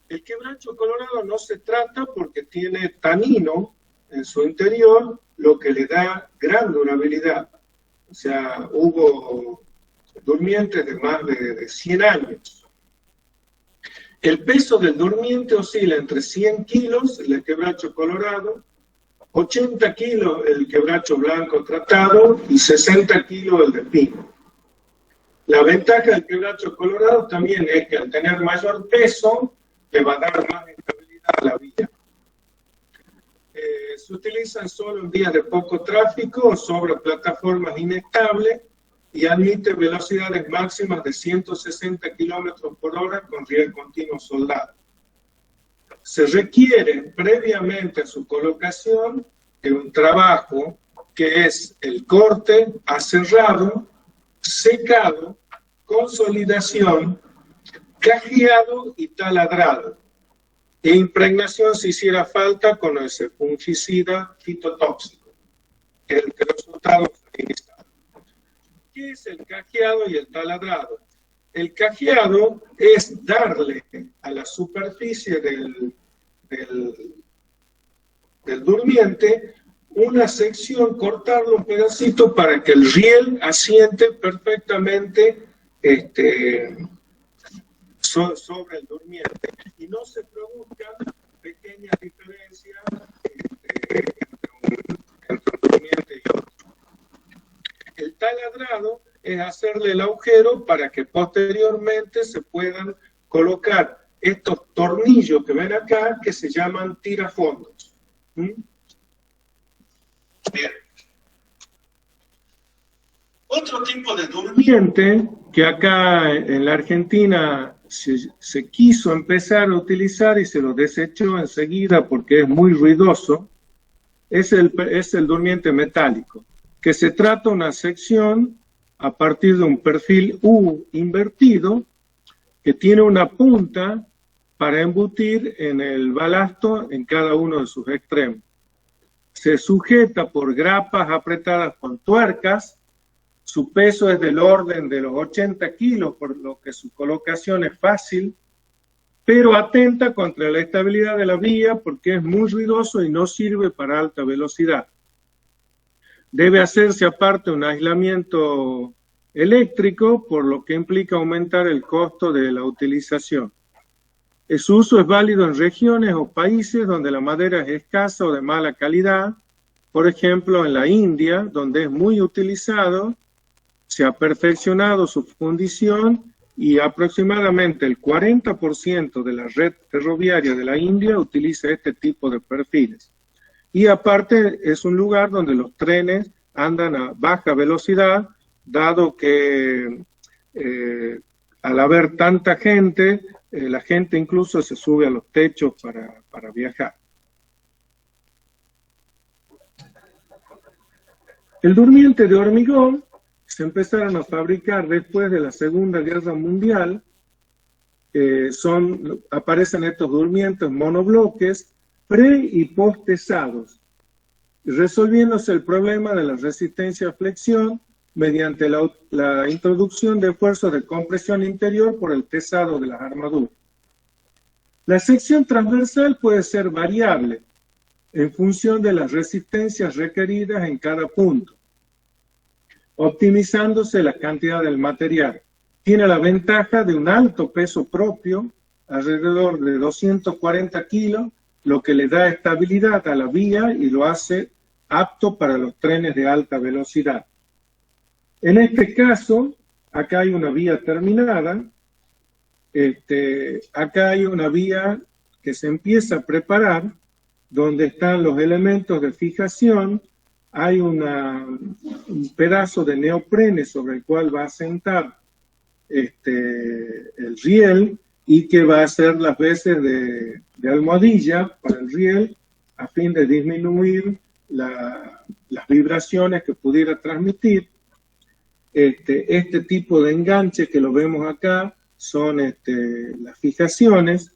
El quebracho colorado no se trata porque tiene tanino en su interior, lo que le da gran durabilidad. O sea, hubo durmientes de más de 100 años. El peso del durmiente oscila entre 100 kilos, el quebracho colorado, 80 kilos el quebracho blanco tratado y 60 kilos el de pino. La ventaja del quebracho colorado también es que al tener mayor peso, le va a dar más estabilidad a la vía. Se utilizan solo en vías de poco tráfico o sobre plataformas inestables y admite velocidades máximas de 160 km por hora con riel continuo soldado. Se requiere previamente a su colocación de un trabajo que es el corte, aserrado, secado, consolidación, cajeado y taladrado, e impregnación si hiciera falta con ese fungicida fitotóxico, que es el creosotado salinizado. ¿Qué es el cajeado y el taladrado? El cajeado es darle a la superficie del durmiente una sección, cortarlo un pedacito para que el riel asiente perfectamente sobre el durmiente y no se produzcan pequeñas diferencias entre un durmiente y otro. El taladrado es hacerle el agujero para que posteriormente se puedan colocar estos tornillos que ven acá, que se llaman tirafondos. Bien. Otro tipo de durmiente que acá en la Argentina se quiso empezar a utilizar y se lo desechó enseguida porque es muy ruidoso, es el durmiente metálico, que se trata de una sección a partir de un perfil U invertido que tiene una punta para embutir en el balasto en cada uno de sus extremos. Se sujeta por grapas apretadas con tuercas, su peso es del orden de los 80 kilos, por lo que su colocación es fácil, pero atenta contra la estabilidad de la vía porque es muy ruidoso y no sirve para alta velocidad. Debe hacerse aparte un aislamiento eléctrico, por lo que implica aumentar el costo de la utilización. Su uso es válido en regiones o países donde la madera es escasa o de mala calidad, por ejemplo en la India, donde es muy utilizado, se ha perfeccionado su fundición y aproximadamente el 40% de la red ferroviaria de la India utiliza este tipo de perfiles. Y aparte es un lugar donde los trenes andan a baja velocidad, dado que al haber tanta gente, la gente incluso se sube a los techos para viajar. El durmiente de hormigón se empezaron a fabricar después de la Segunda Guerra Mundial. Aparecen estos durmientes monobloques pre- y post-tesados, resolviéndose el problema de la resistencia a flexión mediante la introducción de esfuerzos de compresión interior por el tesado de las armaduras. La sección transversal puede ser variable en función de las resistencias requeridas en cada punto, optimizándose la cantidad del material. Tiene la ventaja de un alto peso propio, alrededor de 240 kilos, lo que le da estabilidad a la vía y lo hace apto para los trenes de alta velocidad. En este caso, acá hay una vía terminada, acá hay una vía que se empieza a preparar, donde están los elementos de fijación. Hay un pedazo de neoprene sobre el cual va a sentar el riel y que va a hacer las veces de almohadilla para el riel a fin de disminuir las vibraciones que pudiera transmitir. Este tipo de enganche que lo vemos acá son las fijaciones.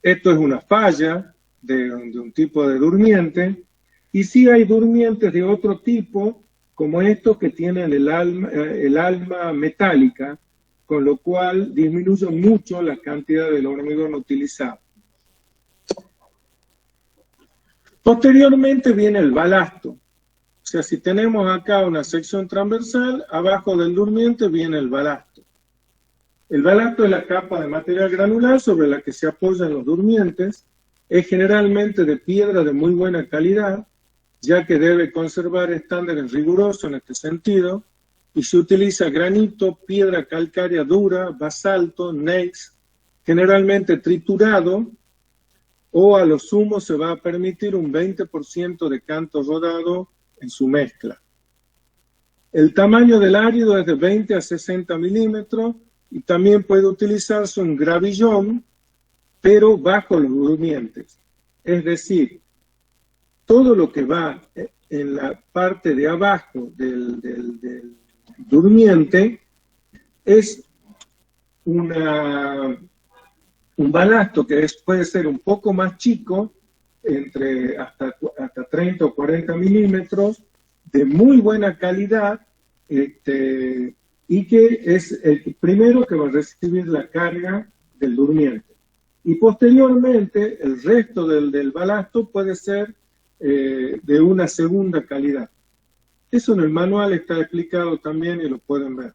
Esto es una falla de un tipo de durmiente. Y sí hay durmientes de otro tipo, como estos que tienen el alma metálica, con lo cual disminuye mucho la cantidad del hormigón utilizado. Posteriormente viene el balasto. O sea, si tenemos acá una sección transversal, abajo del durmiente viene el balasto. El balasto es la capa de material granular sobre la que se apoyan los durmientes. Es generalmente de piedra de muy buena calidad, ya que debe conservar estándares rigurosos en este sentido, y se utiliza granito, piedra calcárea dura, basalto, gneiss, generalmente triturado, o a lo sumo se va a permitir un 20% de canto rodado en su mezcla. El tamaño del árido es de 20 a 60 milímetros, y también puede utilizarse un gravillón, pero bajo los durmientes. Es decir, todo lo que va en la parte de abajo del durmiente es un balasto que puede ser un poco más chico, entre hasta 30 o 40 milímetros, de muy buena calidad, y que es el primero que va a recibir la carga del durmiente. Y posteriormente, el resto del balasto puede ser de una segunda calidad. Eso en el manual está explicado también y lo pueden ver.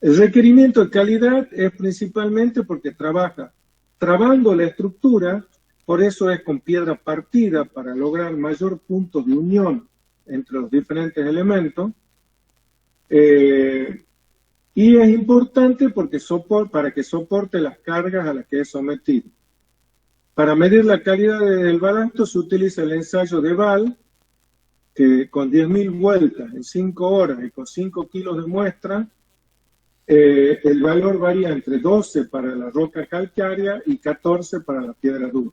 El requerimiento de calidad es principalmente porque trabaja trabando la estructura, por eso es con piedra partida para lograr mayor punto de unión entre los diferentes elementos. Y es importante porque para que soporte las cargas a las que es sometido. Para medir la calidad del balasto se utiliza el ensayo de Val, que con 10.000 vueltas en 5 horas y con 5 kilos de muestra, el valor varía entre 12 para la roca calcárea y 14 para la piedra dura.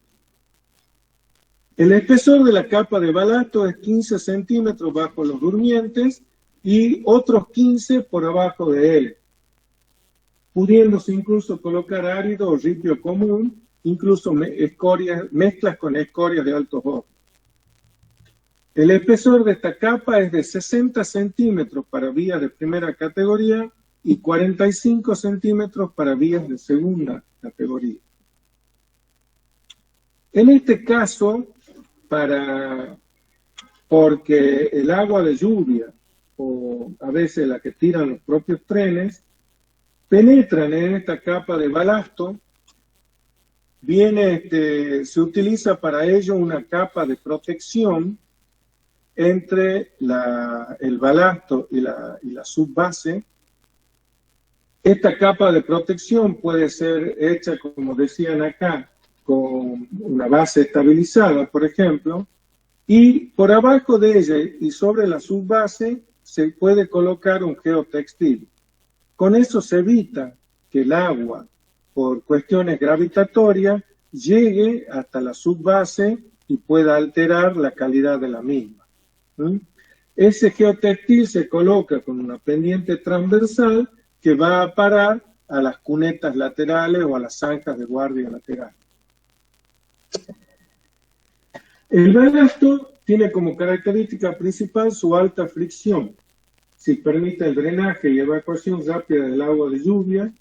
El espesor de la capa de balasto es 15 centímetros bajo los durmientes y otros 15 por abajo de él, pudiéndose incluso colocar árido o ripio común, incluso mezclas con escorias de altos bordes. El espesor de esta capa es de 60 centímetros para vías de primera categoría y 45 centímetros para vías de segunda categoría. En este caso, porque el agua de lluvia, o a veces es la que tiran los propios trenes, penetran en esta capa de balasto. Se utiliza para ello una capa de protección entre el balasto y la subbase. Esta capa de protección puede ser hecha, como decían acá, con una base estabilizada, por ejemplo, y por abajo de ella y sobre la subbase se puede colocar un geotextil. Con eso se evita que el agua, por cuestiones gravitatorias, llegue hasta la subbase y pueda alterar la calidad de la misma. Ese geotextil se coloca con una pendiente transversal que va a parar a las cunetas laterales o a las zanjas de guardia lateral. El balasto tiene como característica principal su alta fricción. Si permite el drenaje y evacuación rápida del agua de lluvia,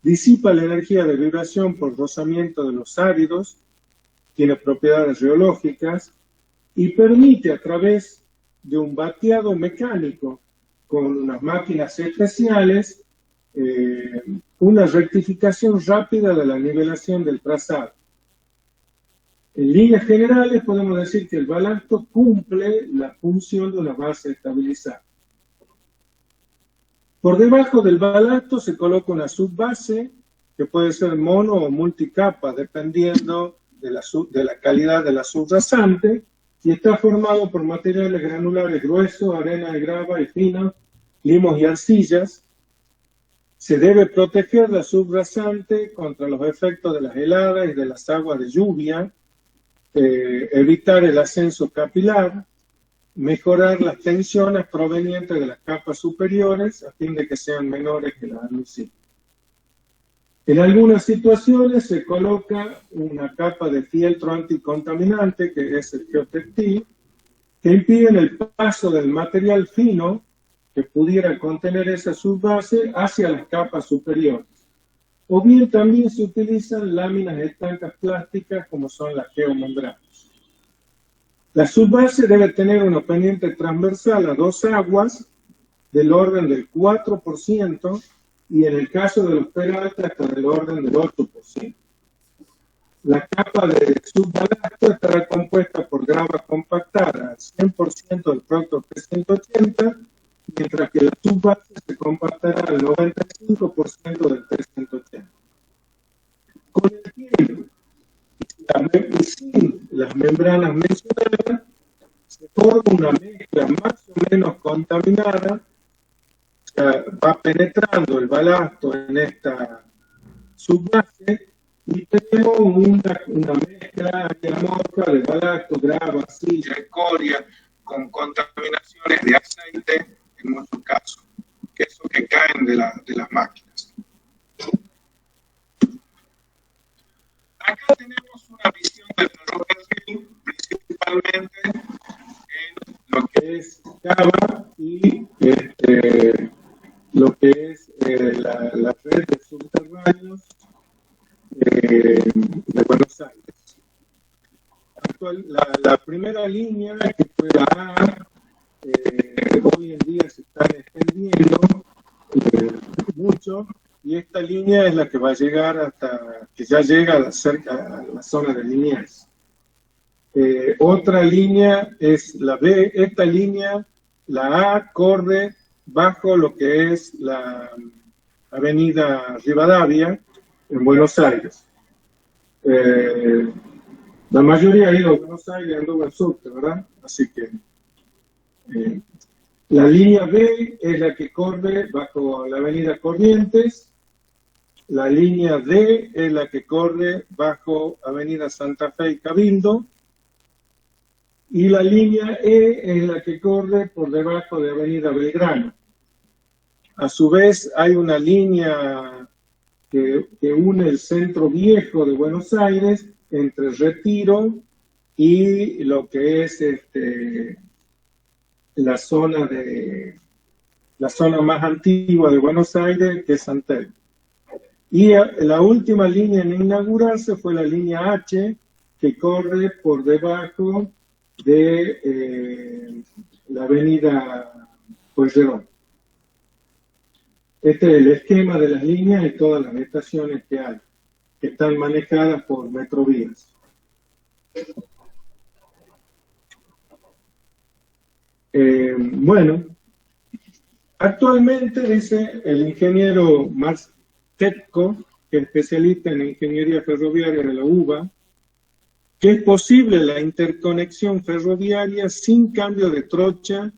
disipa la energía de vibración por rozamiento de los áridos, tiene propiedades geológicas y permite a través de un bateado mecánico con unas máquinas especiales una rectificación rápida de la nivelación del trazado. En líneas generales podemos decir que el balasto cumple la función de una base estabilizada. Por debajo del balasto se coloca una subbase que puede ser mono o multicapa dependiendo de la calidad de la subrasante y está formado por materiales granulares gruesos, arena de grava y fina, limos y arcillas. Se debe proteger la subrasante contra los efectos de las heladas y de las aguas de lluvia, evitar el ascenso capilar, mejorar las tensiones provenientes de las capas superiores a fin de que sean menores que las admisibles. En algunas situaciones se coloca una capa de fieltro anticontaminante, que es el geotextil, que impiden el paso del material fino que pudiera contener esa subbase hacia las capas superiores. O bien también se utilizan láminas estancas plásticas como son las geomembranas. La subbase debe tener una pendiente transversal a dos aguas del orden del 4% y en el caso de los peraltas hasta del orden del 8%. La capa de subbalasto estará compuesta por grava compactada al 100% del producto P180, mientras que la subbase se compactará al 95% del P180. Con el tiempo, y sin las membranas mencionadas, se forma una mezcla más o menos contaminada, o sea, va penetrando el balasto en esta subbase y tenemos una mezcla amorfa de balasto, grava, arcilla, escoria, con contaminaciones de aceite en muchos casos, que eso que caen de las máquinas. Acá tenemos una visión del ferrocarril, principalmente en lo que es Cava y lo que es la red de subterráneos de Buenos Aires. La primera línea, que fue la A, hoy en día se están extendiendo mucho, y esta línea es la que va a llegar hasta, que ya llega cerca a la zona de Liniers. Otra línea es la B. Esta línea, la A, corre bajo lo que es la avenida Rivadavia en Buenos Aires. La mayoría ha ido a Buenos Aires, anduvo en subte, ¿verdad? Así que la línea B es la que corre bajo la avenida Corrientes. La línea D es la que corre bajo avenida Santa Fe y Cabildo. Y la línea E es la que corre por debajo de avenida Belgrano. A su vez hay una línea que une el centro viejo de Buenos Aires entre Retiro y lo que es la zona más antigua de Buenos Aires, que es San Telmo. Y la última línea en inaugurarse fue la línea H, que corre por debajo de la avenida Pueyrredón. Este es el esquema de las líneas y todas las estaciones que hay, que están manejadas por Metrovías. Bueno, actualmente dice el ingeniero Max Tetko, que es especialista en ingeniería ferroviaria de la UBA, que es posible la interconexión ferroviaria sin cambio de trocha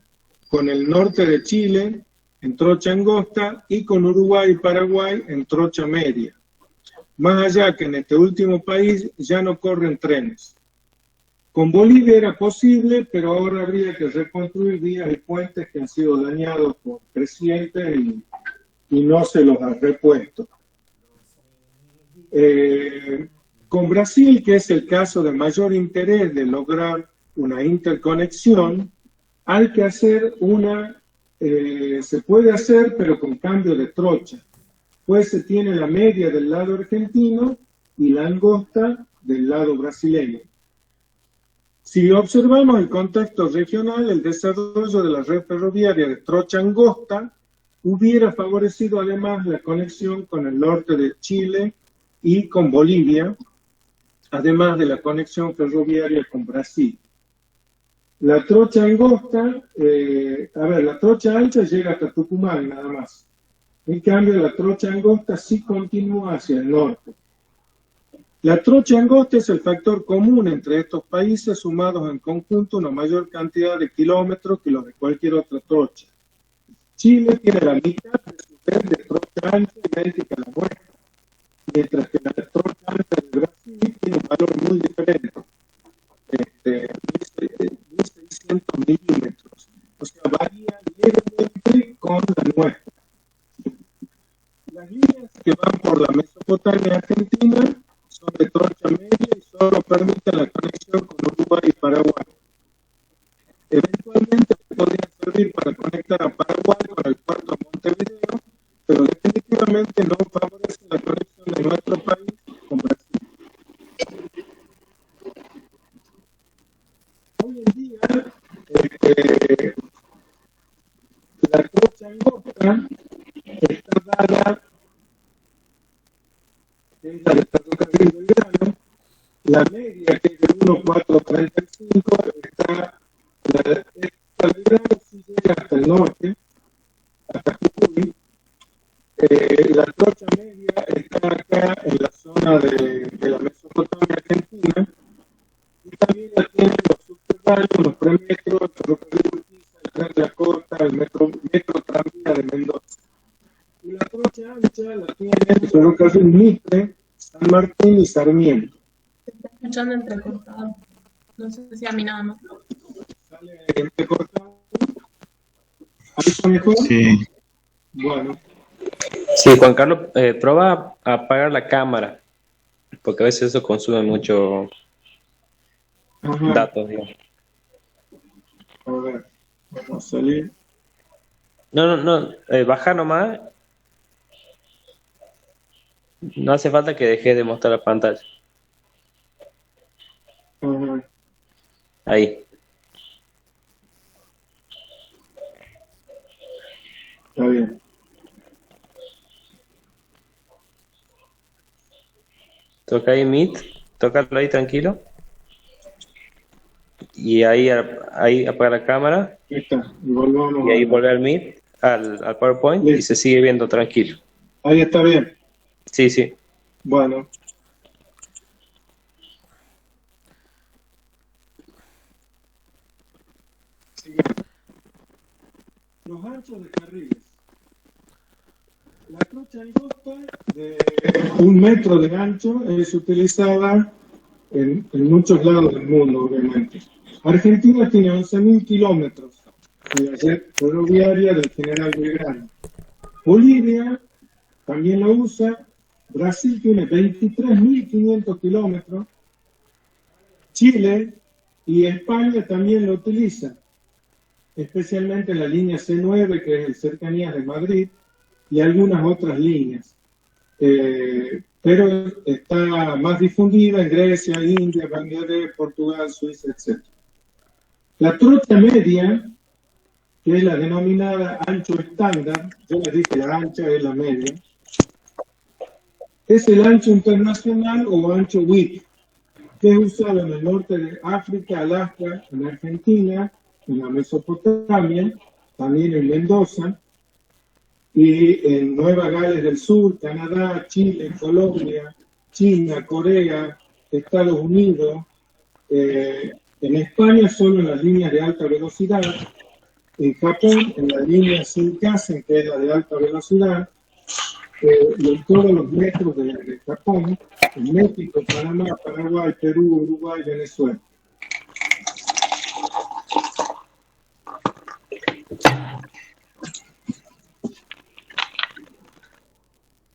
con el norte de Chile en trocha angosta y con Uruguay y Paraguay en trocha media. Más allá que en este último país ya no corren trenes. Con Bolivia era posible, pero ahora habría que reconstruir vías y puentes que han sido dañados por crecientes y no se los ha repuesto. Con Brasil, que es el caso de mayor interés de lograr una interconexión, hay que hacer se puede hacer, pero con cambio de trocha. Pues se tiene la media del lado argentino y la angosta del lado brasileño. Si observamos el contexto regional, el desarrollo de la red ferroviaria de trocha angosta hubiera favorecido además la conexión con el norte de Chile y con Bolivia, además de la conexión ferroviaria con Brasil. La trocha angosta, la trocha ancha llega hasta Tucumán nada más. En cambio, la trocha angosta sí continúa hacia el norte. La trocha angosta es el factor común entre estos países, sumados en conjunto una mayor cantidad de kilómetros que los de cualquier otra trocha. Chile tiene la mitad de su red de trocha ancha idéntica a la nuestra, mientras que la trocha ancha de Brasil tiene un valor muy diferente, 1600 milímetros, o sea, varía levemente con la nuestra. Las líneas que van por la Mesopotamia argentina son de trocha media y solo permiten la conexión con Uruguay y Paraguay. Eventualmente podrían servir para conectar a Paraguay con el puerto de Montevideo, pero definitivamente no favorece la conexión de nuestro país con Brasil. Hoy en día, la trocha angosta está dada en la de Ferrocarril Belgrano, la media que es de 1,435 está Belgrano sí llega hasta el norte, hasta Jujuy. La trocha media está acá en la zona de la Mesopotamia argentina y también la tienen los subterráneos, los premetros, el ferrocarril Urquiza, el red de la costa, el metro tranvía de Mendoza. Y la trocha ancha la tiene el ferrocarril Mitre, San Martín y Sarmiento. Se está escuchando entrecortado. No sé si a mí nada más. ¿Sale entrecortado? ¿Ahí está mejor? Sí. Bueno. Sí, Juan Carlos, prueba a apagar la cámara, porque a veces eso consume mucho datos, digamos. A ver, vamos a salir. No, baja nomás. No hace falta que dejes de mostrar la pantalla. Ajá. Ahí. Está bien. Toca ahí Meet, tócalo ahí tranquilo. Y ahí apaga la cámara. Ahí está. Y volvamos. Y ahí volver al Meet, al PowerPoint. Listo. Y se sigue viendo tranquilo. Ahí está bien. Sí. Bueno. Sigamos. Los anchos de carriles. La trocha angosta de 1 metro de ancho es utilizada en muchos lados del mundo, obviamente. Argentina tiene 11.000 kilómetros de la red ferroviaria del General Belgrano. Bolivia también la usa. Brasil tiene 23.500 kilómetros. Chile y España también lo utilizan, especialmente la línea C9, que es el Cercanías de Madrid, y algunas otras líneas. Pero está más difundida en Grecia, India, Bangladesh, Portugal, Suiza, etc. La trocha media que es la denominada ancho estándar. Yo les dije la ancha es la media. Es el ancho internacional o ancho WIC, que es usado en el norte de África, Alaska, en Argentina, en la Mesopotamia, también en Mendoza, y en Nueva Gales del Sur, Canadá, Chile, Colombia, China, Corea, Estados Unidos, en España solo en las líneas de alta velocidad, en Japón en la línea Shinkansen, que es la de alta velocidad, y en todos los metros de Japón, en México, Panamá, Paraguay, Perú, Uruguay, Venezuela.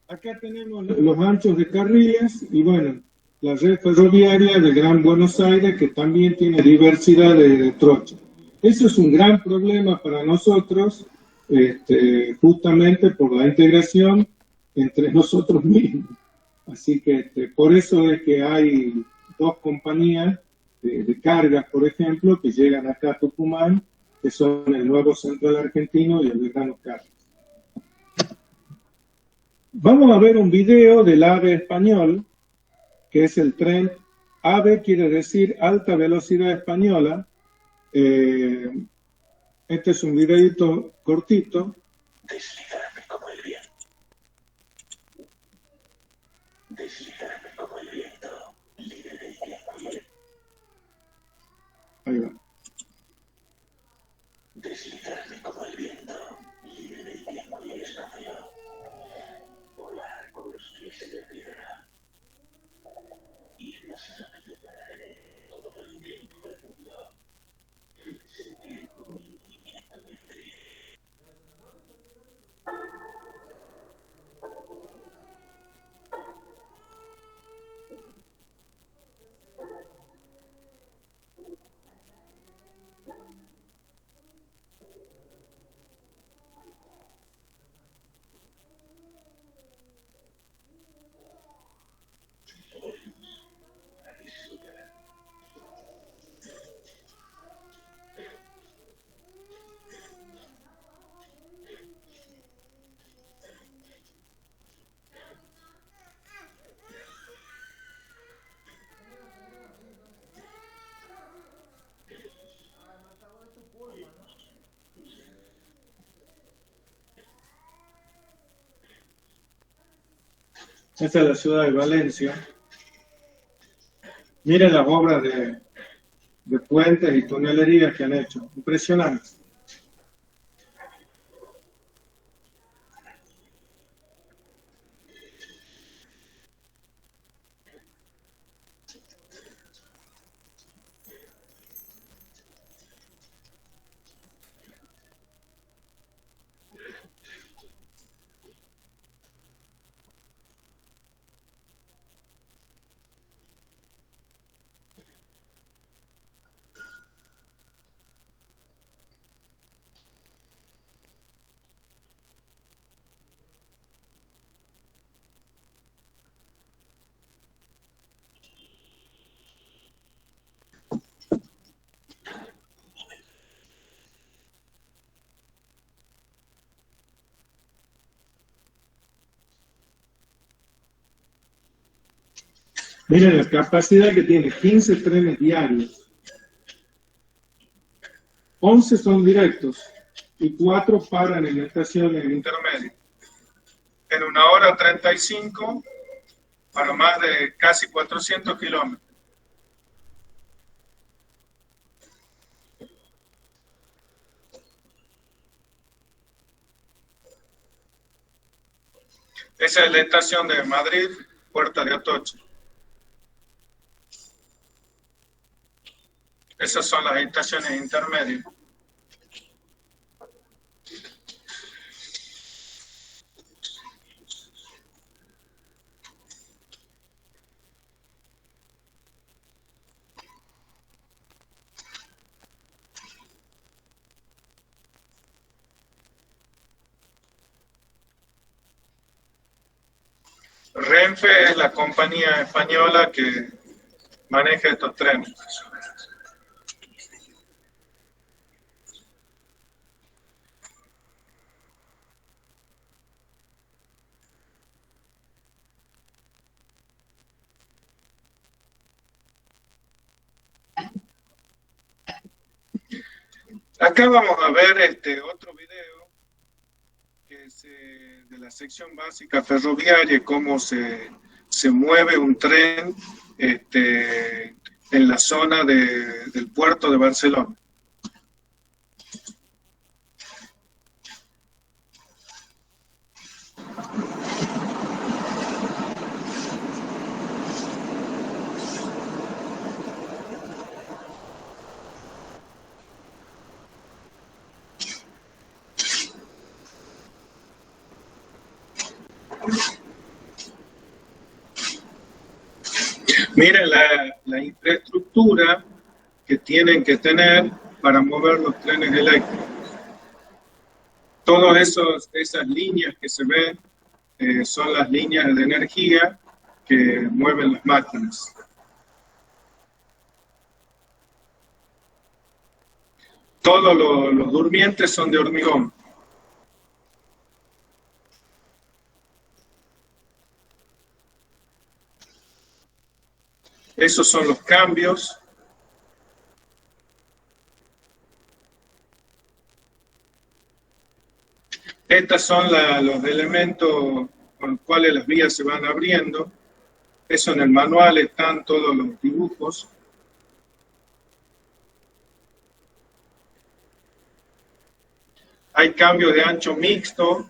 Acá tenemos los anchos de carriles y bueno, la red ferroviaria de Gran Buenos Aires, que también tiene diversidad de trochas. Eso es un gran problema para nosotros, justamente por la integración entre nosotros mismos. Así que por eso es que hay dos compañías de cargas, por ejemplo, que llegan acá a Tucumán, que son el Nuevo Central Argentino y el Belgrano Cargas. Vamos a ver un video del AVE español, que es el tren. AVE quiere decir alta velocidad española. Este es un videito cortito. Deslizarme como el viento. Deslizarme como el viento. Libre del tiempo. Ahí va. Deslizarme como el viento. Libre del tiempo y el espacio. Volar con los pies en la tierra. Ir más rápido para todo el tiempo del mundo. Sentir como el movimiento del tren. Esta es la ciudad de Valencia. Miren las obras de puentes y tunelerías que han hecho. Impresionante. Miren la capacidad que tiene, 15 trenes diarios. 11 son directos y 4 paran en estaciones intermedias. En 1 hora 35 para más de casi 400 kilómetros. Esa es la estación de Madrid, Puerta de Atocha. Esas son las estaciones intermedias. Renfe es la compañía española que maneja estos trenes. Acá vamos a ver otro video que es de la sección básica ferroviaria, cómo se mueve un tren en la zona del puerto de Barcelona. Miren la infraestructura que tienen que tener para mover los trenes eléctricos. Todas esas líneas que se ven son las líneas de energía que mueven las máquinas. Todos los durmientes son de hormigón. Esos son los cambios. Estos son los elementos con los cuales las vías se van abriendo. Eso en el manual están todos los dibujos. Hay cambio de ancho mixto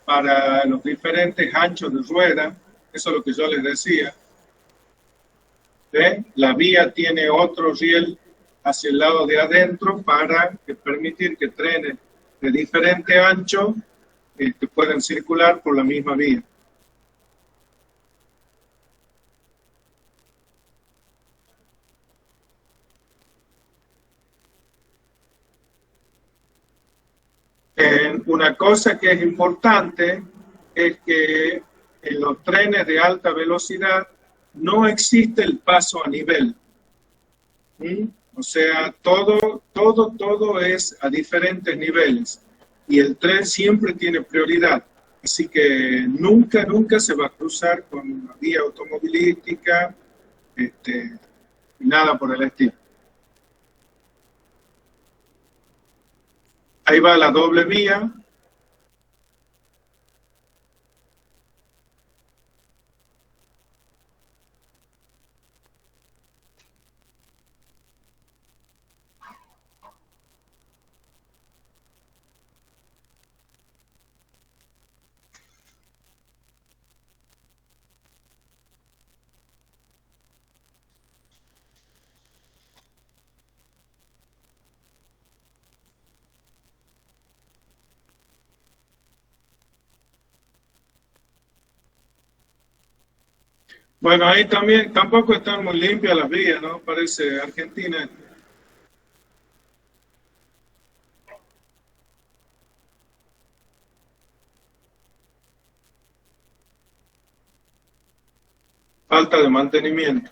para los diferentes anchos de rueda. Eso es lo que yo les decía. ¿Ven? La vía tiene otro riel hacia el lado de adentro para permitir que trenes de diferente ancho puedan circular por la misma vía. Una cosa que es importante es que en los trenes de alta velocidad no existe el paso a nivel. O sea, todo es a diferentes niveles y el tren siempre tiene prioridad. Así que nunca se va a cruzar con una vía automovilística, nada por el estilo. Ahí va la doble vía. Bueno, ahí también tampoco están muy limpias las vías, ¿no? Parece Argentina. Falta de mantenimiento.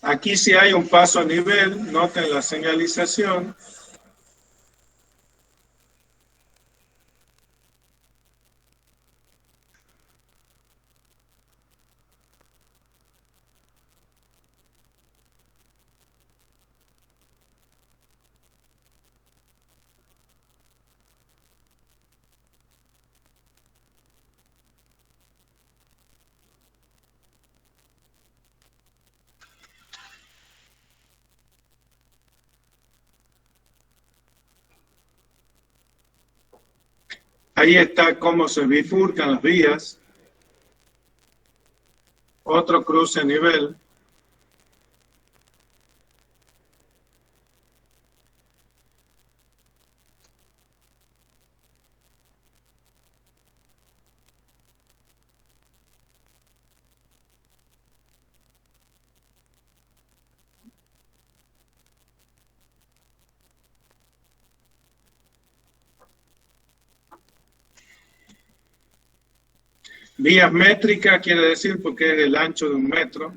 Aquí sí hay un paso a nivel, noten la señalización. Ahí está cómo se bifurcan las vías. Otro cruce a nivel. Vías métricas quiere decir porque es el ancho de 1 metro.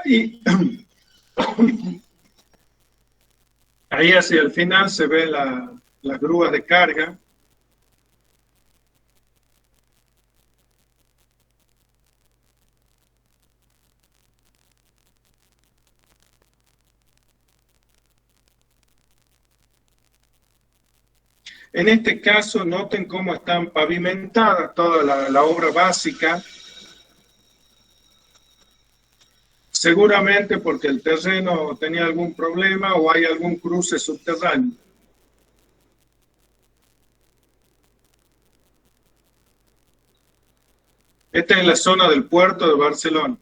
Y ahí hacia el final se ve la grúa de carga. En este caso, noten cómo están pavimentadas toda la obra básica, seguramente porque el terreno tenía algún problema o hay algún cruce subterráneo. Esta es la zona del puerto de Barcelona.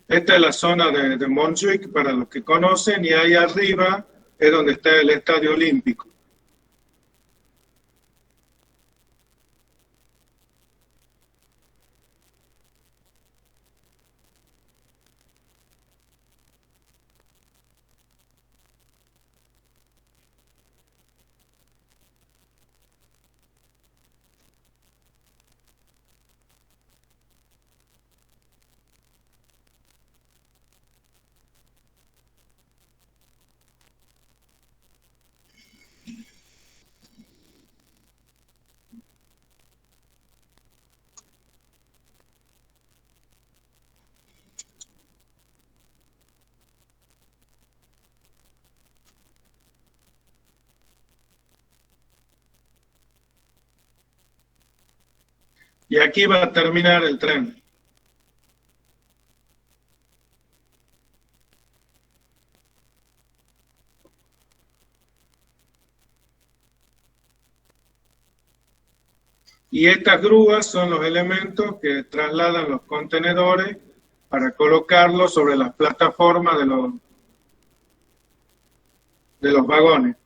Esta es la zona de Montjuic, para los que conocen, y ahí arriba es donde está el Estadio Olímpico. Y aquí va a terminar el tren. Y estas grúas son los elementos que trasladan los contenedores para colocarlos sobre las plataformas de los vagones.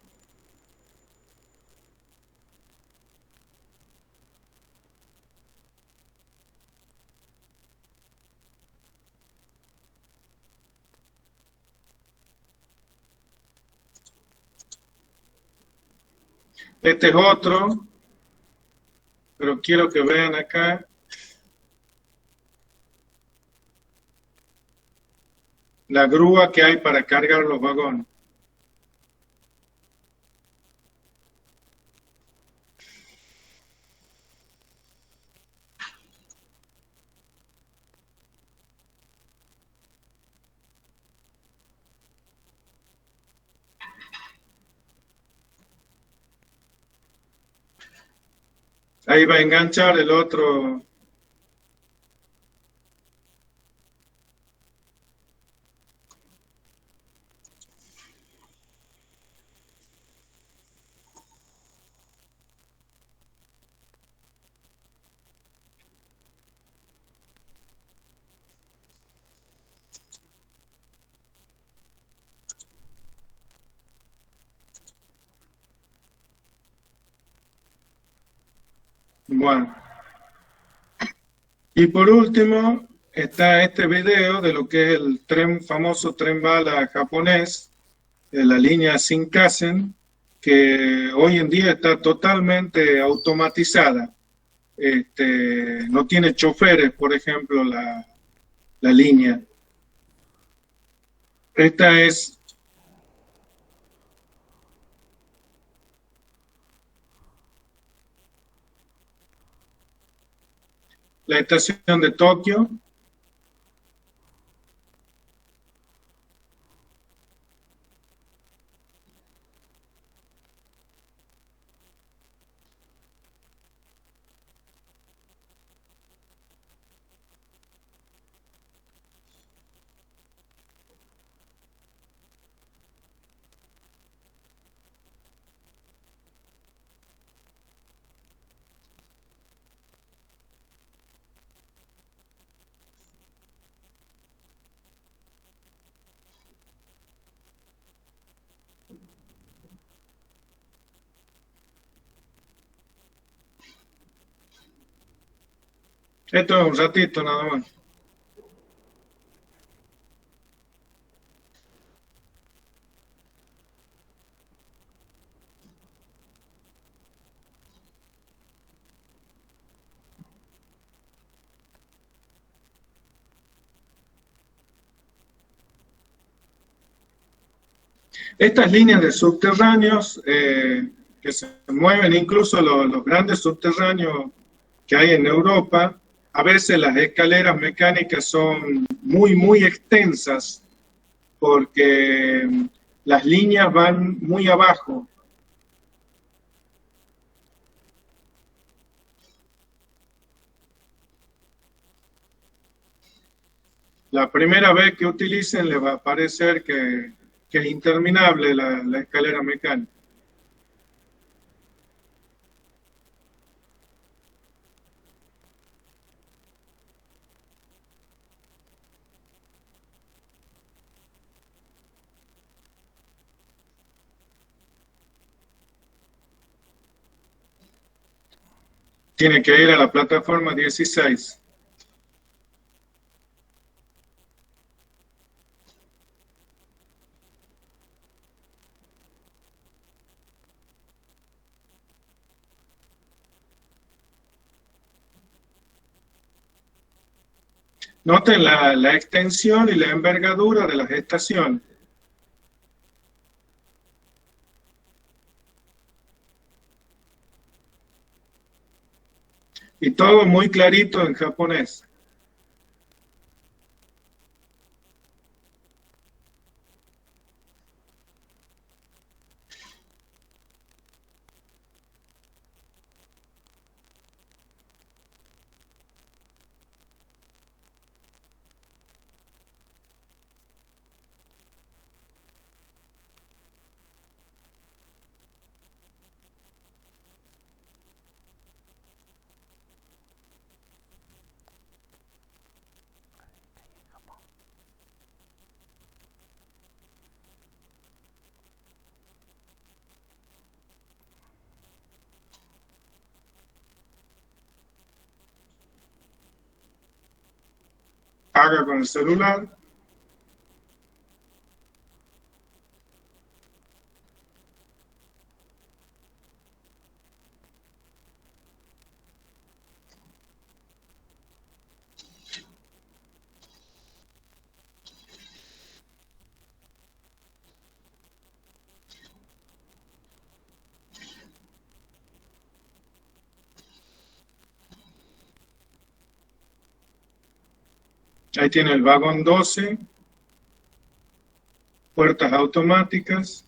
Este es otro, pero quiero que vean acá. La grúa que hay para cargar los vagones. Ahí va a enganchar el otro. Bueno. Y por último, está este video de lo que es el tren, famoso tren bala japonés, de la línea Shinkansen, que hoy en día está totalmente automatizada. No tiene choferes, por ejemplo, la línea. Esta es la estación de Tokio. Esto es un ratito nada más. Estas líneas de subterráneos que se mueven, incluso los grandes subterráneos que hay en Europa, a veces las escaleras mecánicas son muy, muy extensas porque las líneas van muy abajo. La primera vez que utilicen les va a parecer que es interminable la escalera mecánica. Tiene que ir a la plataforma 16. Noten la extensión y la envergadura de las estaciones. Y todo muy clarito en japonés. Haga con el celular. Ahí tiene el vagón 12, puertas automáticas.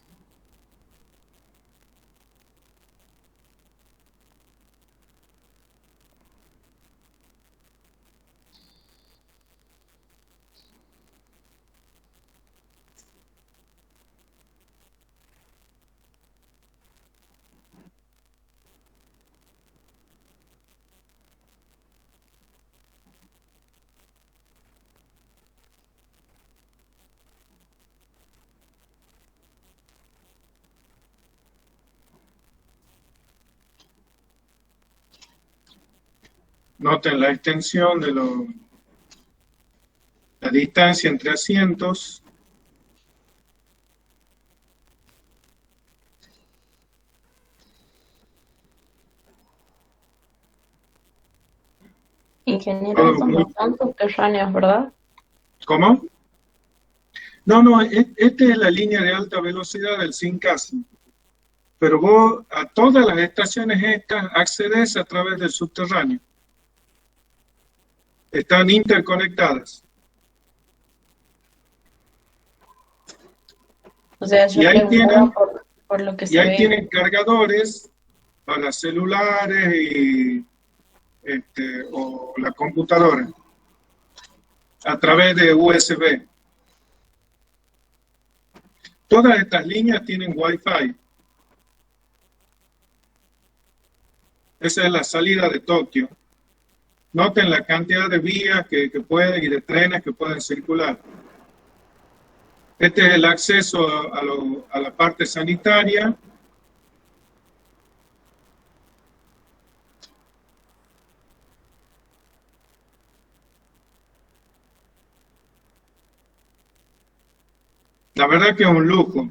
Noten la extensión de la distancia entre asientos. Ingeniero, son bastante subterráneos, ¿verdad? ¿Cómo? No, esta es la línea de alta velocidad del Shinkansen. Pero vos a todas las estaciones estas accedes a través del subterráneo. Están interconectadas. O sea, yo Y ahí preguntaba tienen, por lo que y se ahí ve. tienen cargadores para celulares y o la computadora a través de USB. Todas estas líneas tienen Wi-Fi. Esa es la salida de Tokio. Noten la cantidad de vías que pueden y de trenes que pueden circular. Este es el acceso a la parte sanitaria. La verdad que es un lujo.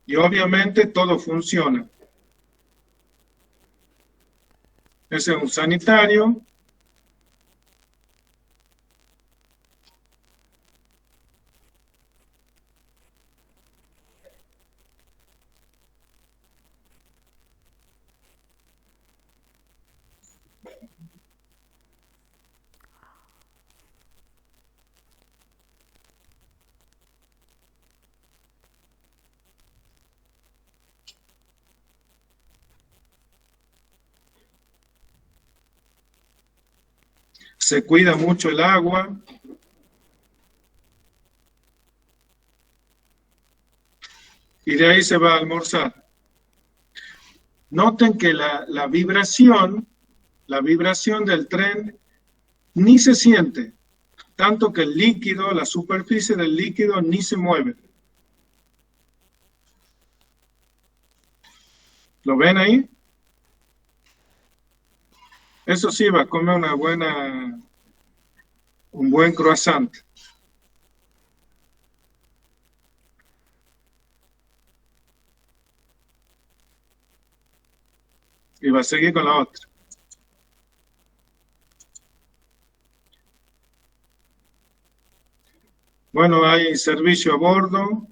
Y obviamente todo funciona. Ese es un sanitario. se cuida mucho el agua. Y de ahí se va a almorzar. Noten que la vibración del tren ni se siente, tanto que el líquido, la superficie del líquido ni se mueve. ¿Lo ven ahí? Eso sí, va a comer un buen croissant. Y va a seguir con la otra. Bueno, hay servicio a bordo.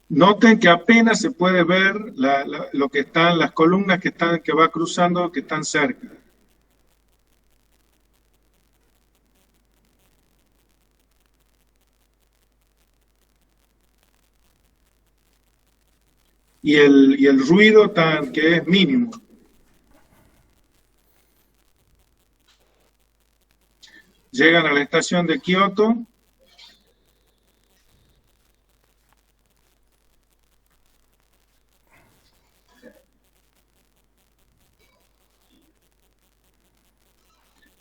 Noten que apenas se puede ver lo que están, las columnas que va cruzando, que están cerca. Y el ruido que es mínimo. Llegan a la estación de Kioto.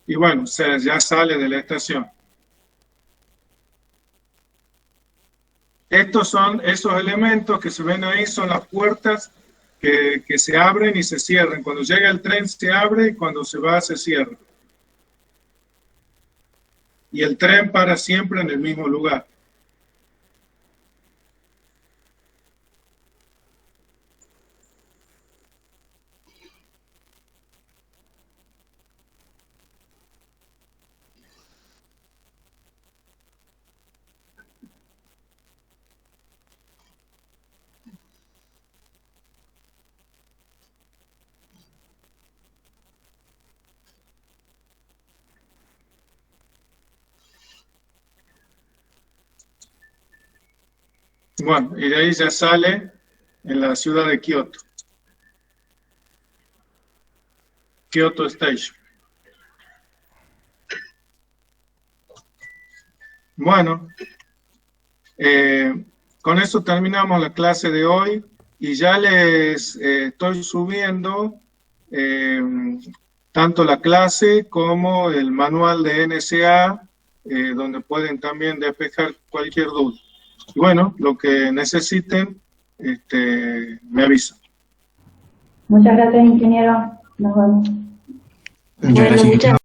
Y bueno, ya sale de la estación. Estos son esos elementos que se ven ahí, son las puertas que se abren y se cierran. Cuando llega el tren se abre y cuando se va se cierra. Y el tren para siempre en el mismo lugar. Bueno, y de ahí ya sale en la ciudad de Kioto. Kyoto Station. Bueno, con eso terminamos la clase de hoy y ya les estoy subiendo tanto la clase como el manual de NSA, donde pueden también despejar cualquier duda. Y bueno, lo que necesiten, me avisan. Muchas gracias, ingeniero. Nos vemos. Muchas gracias.